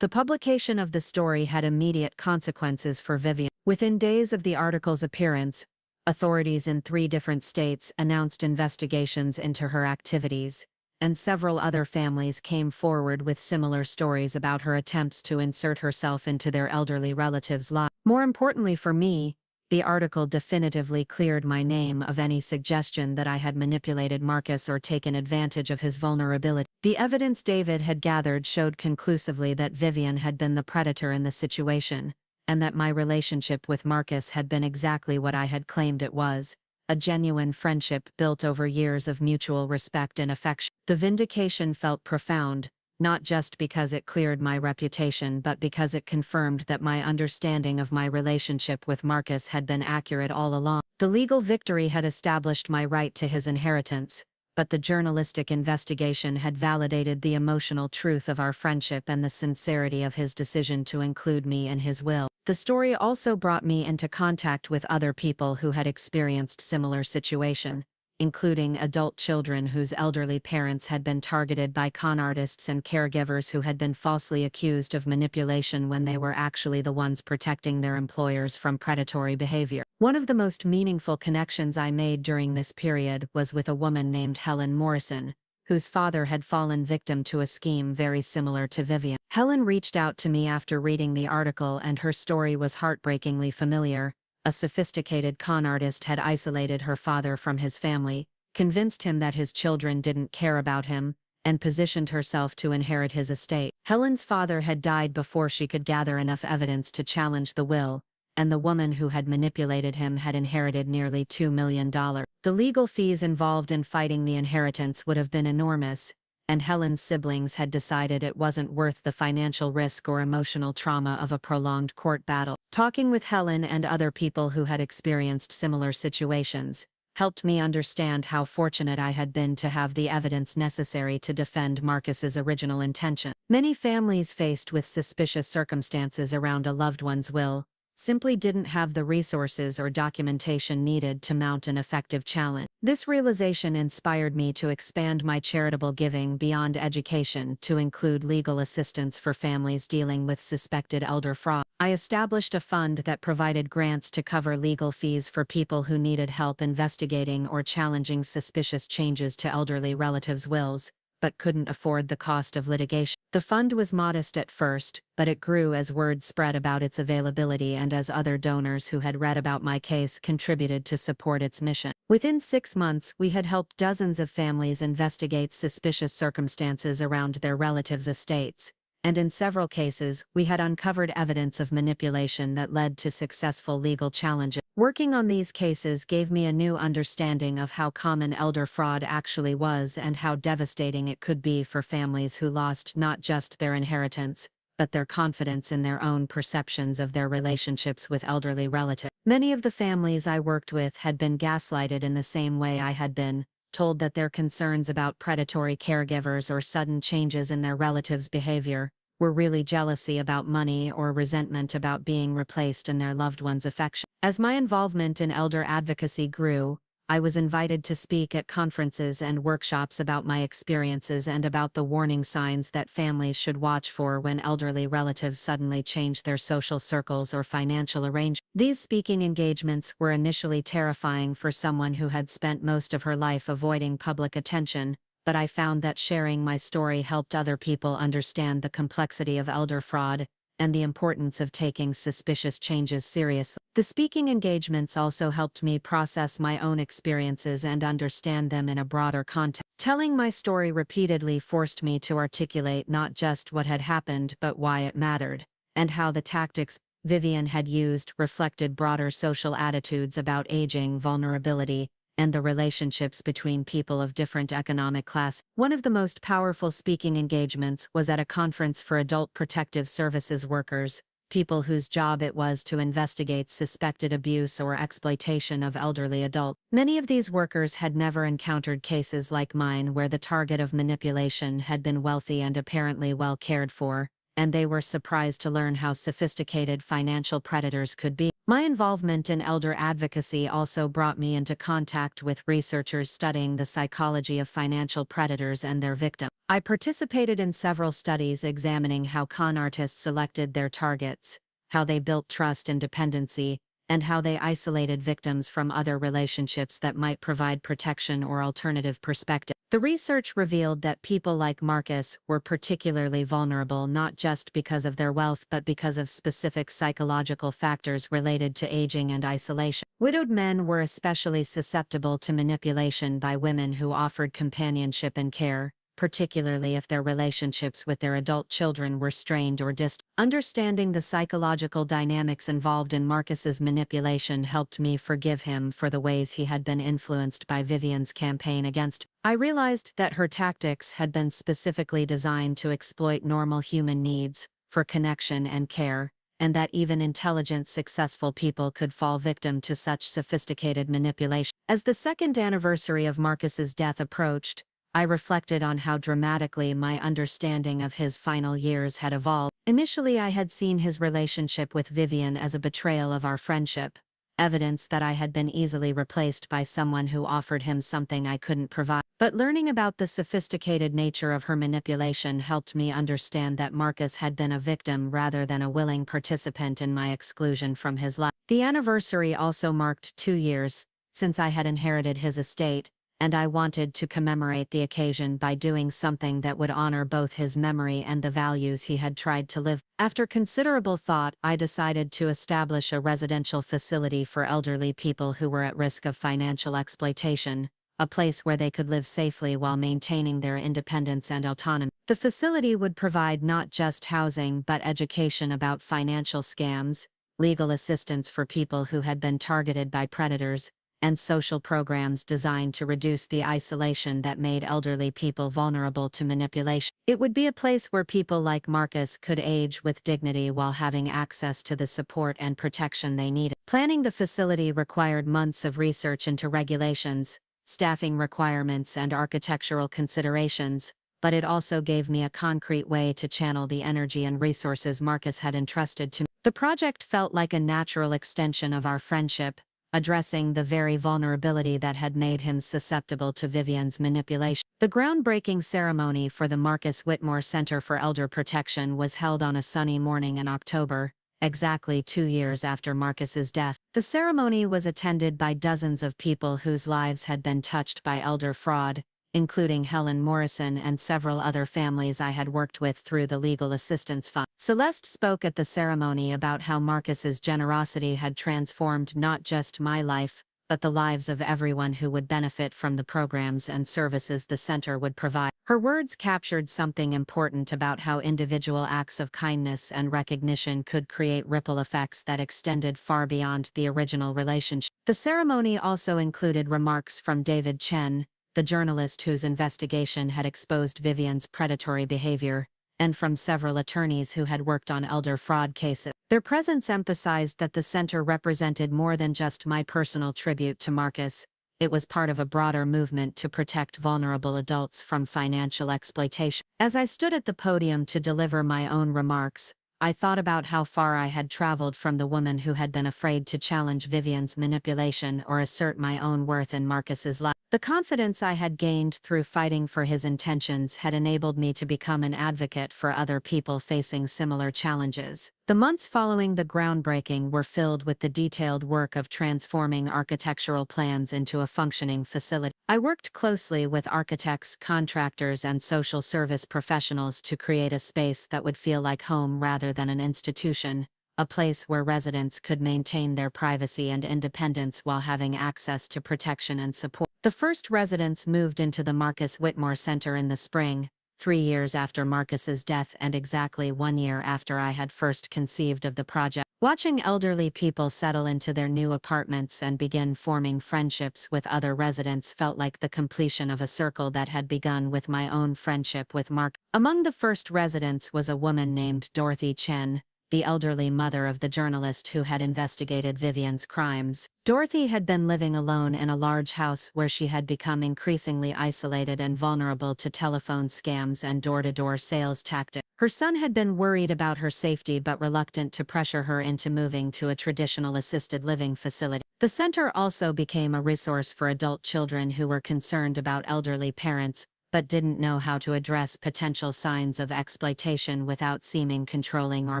The publication of the story had immediate consequences for Vivian. Within days of the article's appearance, authorities in 3 different states announced investigations into her activities, and several other families came forward with similar stories about her attempts to insert herself into their elderly relatives' lives. More importantly for me, the article definitively cleared my name of any suggestion that I had manipulated Marcus or taken advantage of his vulnerability. The evidence David had gathered showed conclusively that Vivian had been the predator in the situation, and that my relationship with Marcus had been exactly what I had claimed it was, a genuine friendship built over years of mutual respect and affection. The vindication felt profound, not just because it cleared my reputation but because it confirmed that my understanding of my relationship with Marcus had been accurate all along. The legal victory had established my right to his inheritance, but the journalistic investigation had validated the emotional truth of our friendship and the sincerity of his decision to include me in his will. The story also brought me into contact with other people who had experienced similar situation, including adult children whose elderly parents had been targeted by con artists and caregivers who had been falsely accused of manipulation when they were actually the ones protecting their employers from predatory behavior. One of the most meaningful connections I made during this period was with a woman named Helen Morrison, whose father had fallen victim to a scheme very similar to Vivian. Helen reached out to me after reading the article, and her story was heartbreakingly familiar. A sophisticated con artist had isolated her father from his family, convinced him that his children didn't care about him, and positioned herself to inherit his estate. Helen's father had died before she could gather enough evidence to challenge the will, and the woman who had manipulated him had inherited nearly $2 million. The legal fees involved in fighting the inheritance would have been enormous, and Helen's siblings had decided it wasn't worth the financial risk or emotional trauma of a prolonged court battle. Talking with Helen and other people who had experienced similar situations helped me understand how fortunate I had been to have the evidence necessary to defend Marcus's original intention. Many families faced with suspicious circumstances around a loved one's will simply didn't have the resources or documentation needed to mount an effective challenge. This realization inspired me to expand my charitable giving beyond education to include legal assistance for families dealing with suspected elder fraud. I established a fund that provided grants to cover legal fees for people who needed help investigating or challenging suspicious changes to elderly relatives' wills, but couldn't afford the cost of litigation. The fund was modest at first, but it grew as word spread about its availability and as other donors who had read about my case contributed to support its mission. Within 6 months, we had helped dozens of families investigate suspicious circumstances around their relatives' estates, and in several cases, we had uncovered evidence of manipulation that led to successful legal challenges. Working on these cases gave me a new understanding of how common elder fraud actually was and how devastating it could be for families who lost not just their inheritance, but their confidence in their own perceptions of their relationships with elderly relatives. Many of the families I worked with had been gaslighted in the same way I had been, told that their concerns about predatory caregivers or sudden changes in their relatives' behavior were really jealousy about money or resentment about being replaced in their loved one's affection. As my involvement in elder advocacy grew, I was invited to speak at conferences and workshops about my experiences and about the warning signs that families should watch for when elderly relatives suddenly change their social circles or financial arrangements. These speaking engagements were initially terrifying for someone who had spent most of her life avoiding public attention, but I found that sharing my story helped other people understand the complexity of elder fraud and the importance of taking suspicious changes seriously. The speaking engagements also helped me process my own experiences and understand them in a broader context. Telling my story repeatedly forced me to articulate not just what had happened but why it mattered, and how the tactics Vivian had used reflected broader social attitudes about aging, vulnerability, and the relationships between people of different economic class. One of the most powerful speaking engagements was at a conference for adult protective services workers. people whose job it was to investigate suspected abuse or exploitation of elderly adults. Many of these workers had never encountered cases like mine where the target of manipulation had been wealthy and apparently well cared for, and they were surprised to learn how sophisticated financial predators could be. My involvement in elder advocacy also brought me into contact with researchers studying the psychology of financial predators and their victims. I participated in several studies examining how con artists selected their targets, how they built trust and dependency, and how they isolated victims from other relationships that might provide protection or alternative perspective. The research revealed that people like Marcus were particularly vulnerable not just because of their wealth but because of specific psychological factors related to aging and isolation. Widowed men were especially susceptible to manipulation by women who offered companionship and care, particularly if their relationships with their adult children were strained or distant. Understanding the psychological dynamics involved in Marcus's manipulation helped me forgive him for the ways he had been influenced by Vivian's campaign against me. I realized that her tactics had been specifically designed to exploit normal human needs for connection and care, and that even intelligent, successful people could fall victim to such sophisticated manipulation. As the second anniversary of Marcus's death approached, I reflected on how dramatically my understanding of his final years had evolved. Initially, I had seen his relationship with Vivian as a betrayal of our friendship, evidence that I had been easily replaced by someone who offered him something I couldn't provide. But learning about the sophisticated nature of her manipulation helped me understand that Marcus had been a victim rather than a willing participant in my exclusion from his life. The anniversary also marked 2 years since I had inherited his estate, and I wanted to commemorate the occasion by doing something that would honor both his memory and the values he had tried to live. After considerable thought, I decided to establish a residential facility for elderly people who were at risk of financial exploitation, a place where they could live safely while maintaining their independence and autonomy. The facility would provide not just housing but education about financial scams, legal assistance for people who had been targeted by predators, and social programs designed to reduce the isolation that made elderly people vulnerable to manipulation. It would be a place where people like Marcus could age with dignity while having access to the support and protection they needed. Planning the facility required months of research into regulations, staffing requirements, and architectural considerations, but it also gave me a concrete way to channel the energy and resources Marcus had entrusted to me. The project felt like a natural extension of our friendship, addressing the very vulnerability that had made him susceptible to Vivian's manipulation. The groundbreaking ceremony for the Marcus Whitmore Center for Elder Protection was held on a sunny morning in October, exactly 2 years after Marcus's death. The ceremony was attended by dozens of people whose lives had been touched by elder fraud, including Helen Morrison and several other families I had worked with through the Legal Assistance Fund. Celeste spoke at the ceremony about how Marcus's generosity had transformed not just my life, but the lives of everyone who would benefit from the programs and services the center would provide. Her words captured something important about how individual acts of kindness and recognition could create ripple effects that extended far beyond the original relationship. The ceremony also included remarks from David Chen, the journalist whose investigation had exposed Vivian's predatory behavior, and from several attorneys who had worked on elder fraud cases. Their presence emphasized that the center represented more than just my personal tribute to Marcus. It was part of a broader movement to protect vulnerable adults from financial exploitation. As I stood at the podium to deliver my own remarks, I thought about how far I had traveled from the woman who had been afraid to challenge Vivian's manipulation or assert my own worth in Marcus's life. The confidence I had gained through fighting for his intentions had enabled me to become an advocate for other people facing similar challenges. The months following the groundbreaking were filled with the detailed work of transforming architectural plans into a functioning facility. I worked closely with architects, contractors, and social service professionals to create a space that would feel like home rather than an institution, a place where residents could maintain their privacy and independence while having access to protection and support. The first residents moved into the Marcus Whitmore Center in the spring, 3 years after Marcus's death and exactly 1 year after I had first conceived of the project. Watching elderly people settle into their new apartments and begin forming friendships with other residents felt like the completion of a circle that had begun with my own friendship with Mark. Among the first residents was a woman named Dorothy Chen, the elderly mother of the journalist who had investigated Vivian's crimes. Dorothy had been living alone in a large house where she had become increasingly isolated and vulnerable to telephone scams and door-to-door sales tactics. Her son had been worried about her safety but reluctant to pressure her into moving to a traditional assisted living facility. The center also became a resource for adult children who were concerned about elderly parents, but didn't know how to address potential signs of exploitation without seeming controlling or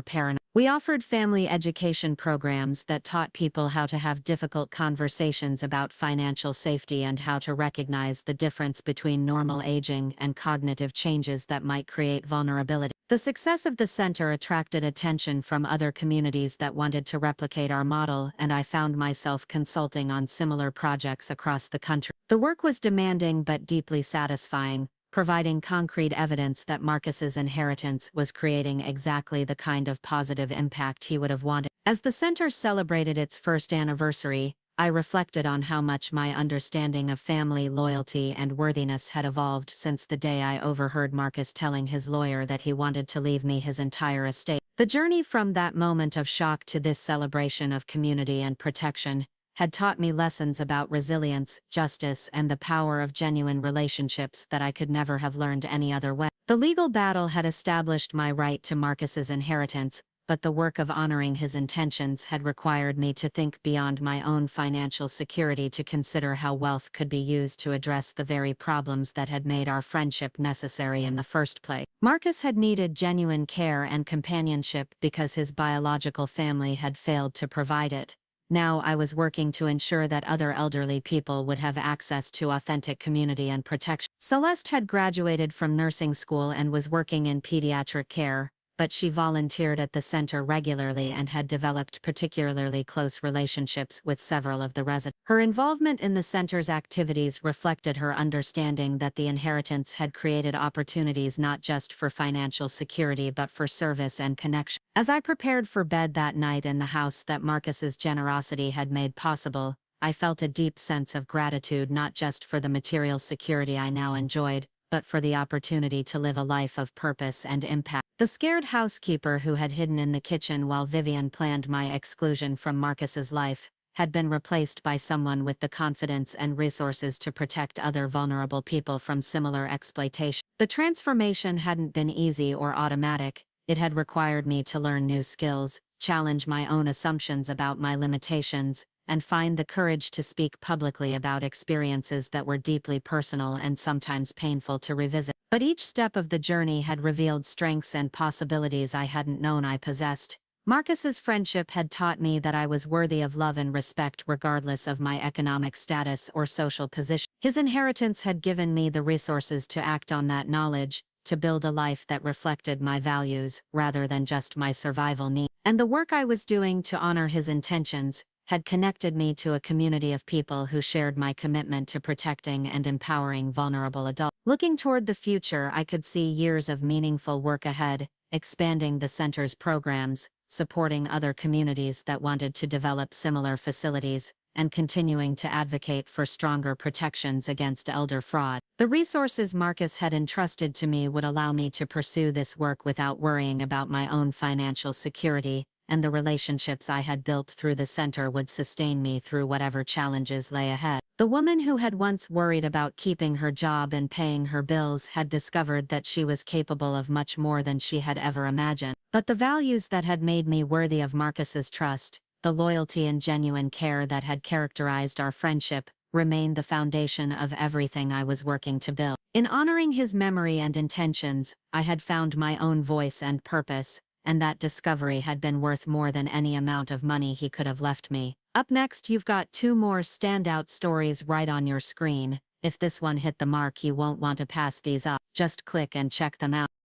paranoid. We offered family education programs that taught people how to have difficult conversations about financial safety and how to recognize the difference between normal aging and cognitive changes that might create vulnerability. The success of the center attracted attention from other communities that wanted to replicate our model, and I found myself consulting on similar projects across the country. The work was demanding but deeply satisfying, providing concrete evidence that Marcus's inheritance was creating exactly the kind of positive impact he would have wanted. As the center celebrated its first anniversary, I reflected on how much my understanding of family loyalty and worthiness had evolved since the day I overheard Marcus telling his lawyer that he wanted to leave me his entire estate. The journey from that moment of shock to this celebration of community and protection had taught me lessons about resilience, justice, and the power of genuine relationships that I could never have learned any other way. The legal battle had established my right to Marcus's inheritance, but the work of honoring his intentions had required me to think beyond my own financial security to consider how wealth could be used to address the very problems that had made our friendship necessary in the first place. Marcus had needed genuine care and companionship because his biological family had failed to provide it. Now I was working to ensure that other elderly people would have access to authentic community and protection. Celeste had graduated from nursing school and was working in pediatric care, but she volunteered at the center regularly and had developed particularly close relationships with several of the residents. Her involvement in the center's activities reflected her understanding that the inheritance had created opportunities not just for financial security but for service and connection. As I prepared for bed that night in the house that Marcus's generosity had made possible, I felt a deep sense of gratitude not just for the material security I now enjoyed, but for the opportunity to live a life of purpose and impact. The scared housekeeper who had hidden in the kitchen while Vivian planned my exclusion from Marcus's life had been replaced by someone with the confidence and resources to protect other vulnerable people from similar exploitation. The transformation hadn't been easy or automatic. It had required me to learn new skills, challenge my own assumptions about my limitations, and find the courage to speak publicly about experiences that were deeply personal and sometimes painful to revisit. But each step of the journey had revealed strengths and possibilities I hadn't known I possessed. Marcus's friendship had taught me that I was worthy of love and respect regardless of my economic status or social position. His inheritance had given me the resources to act on that knowledge, to build a life that reflected my values rather than just my survival needs. And the work I was doing to honor his intentions had connected me to a community of people who shared my commitment to protecting and empowering vulnerable adults. Looking toward the future, I could see years of meaningful work ahead, expanding the center's programs, supporting other communities that wanted to develop similar facilities, and continuing to advocate for stronger protections against elder fraud. The resources Marcus had entrusted to me would allow me to pursue this work without worrying about my own financial security, and the relationships I had built through the center would sustain me through whatever challenges lay ahead. The woman who had once worried about keeping her job and paying her bills had discovered that she was capable of much more than she had ever imagined. But the values that had made me worthy of Marcus's trust, the loyalty and genuine care that had characterized our friendship, remained the foundation of everything I was working to build. In honoring his memory and intentions, I had found my own voice and purpose, and that discovery had been worth more than any amount of money he could have left me. Up next, you've got 2 more standout stories right on your screen. If this one hit the mark, you won't want to pass these up. Just click and check them out.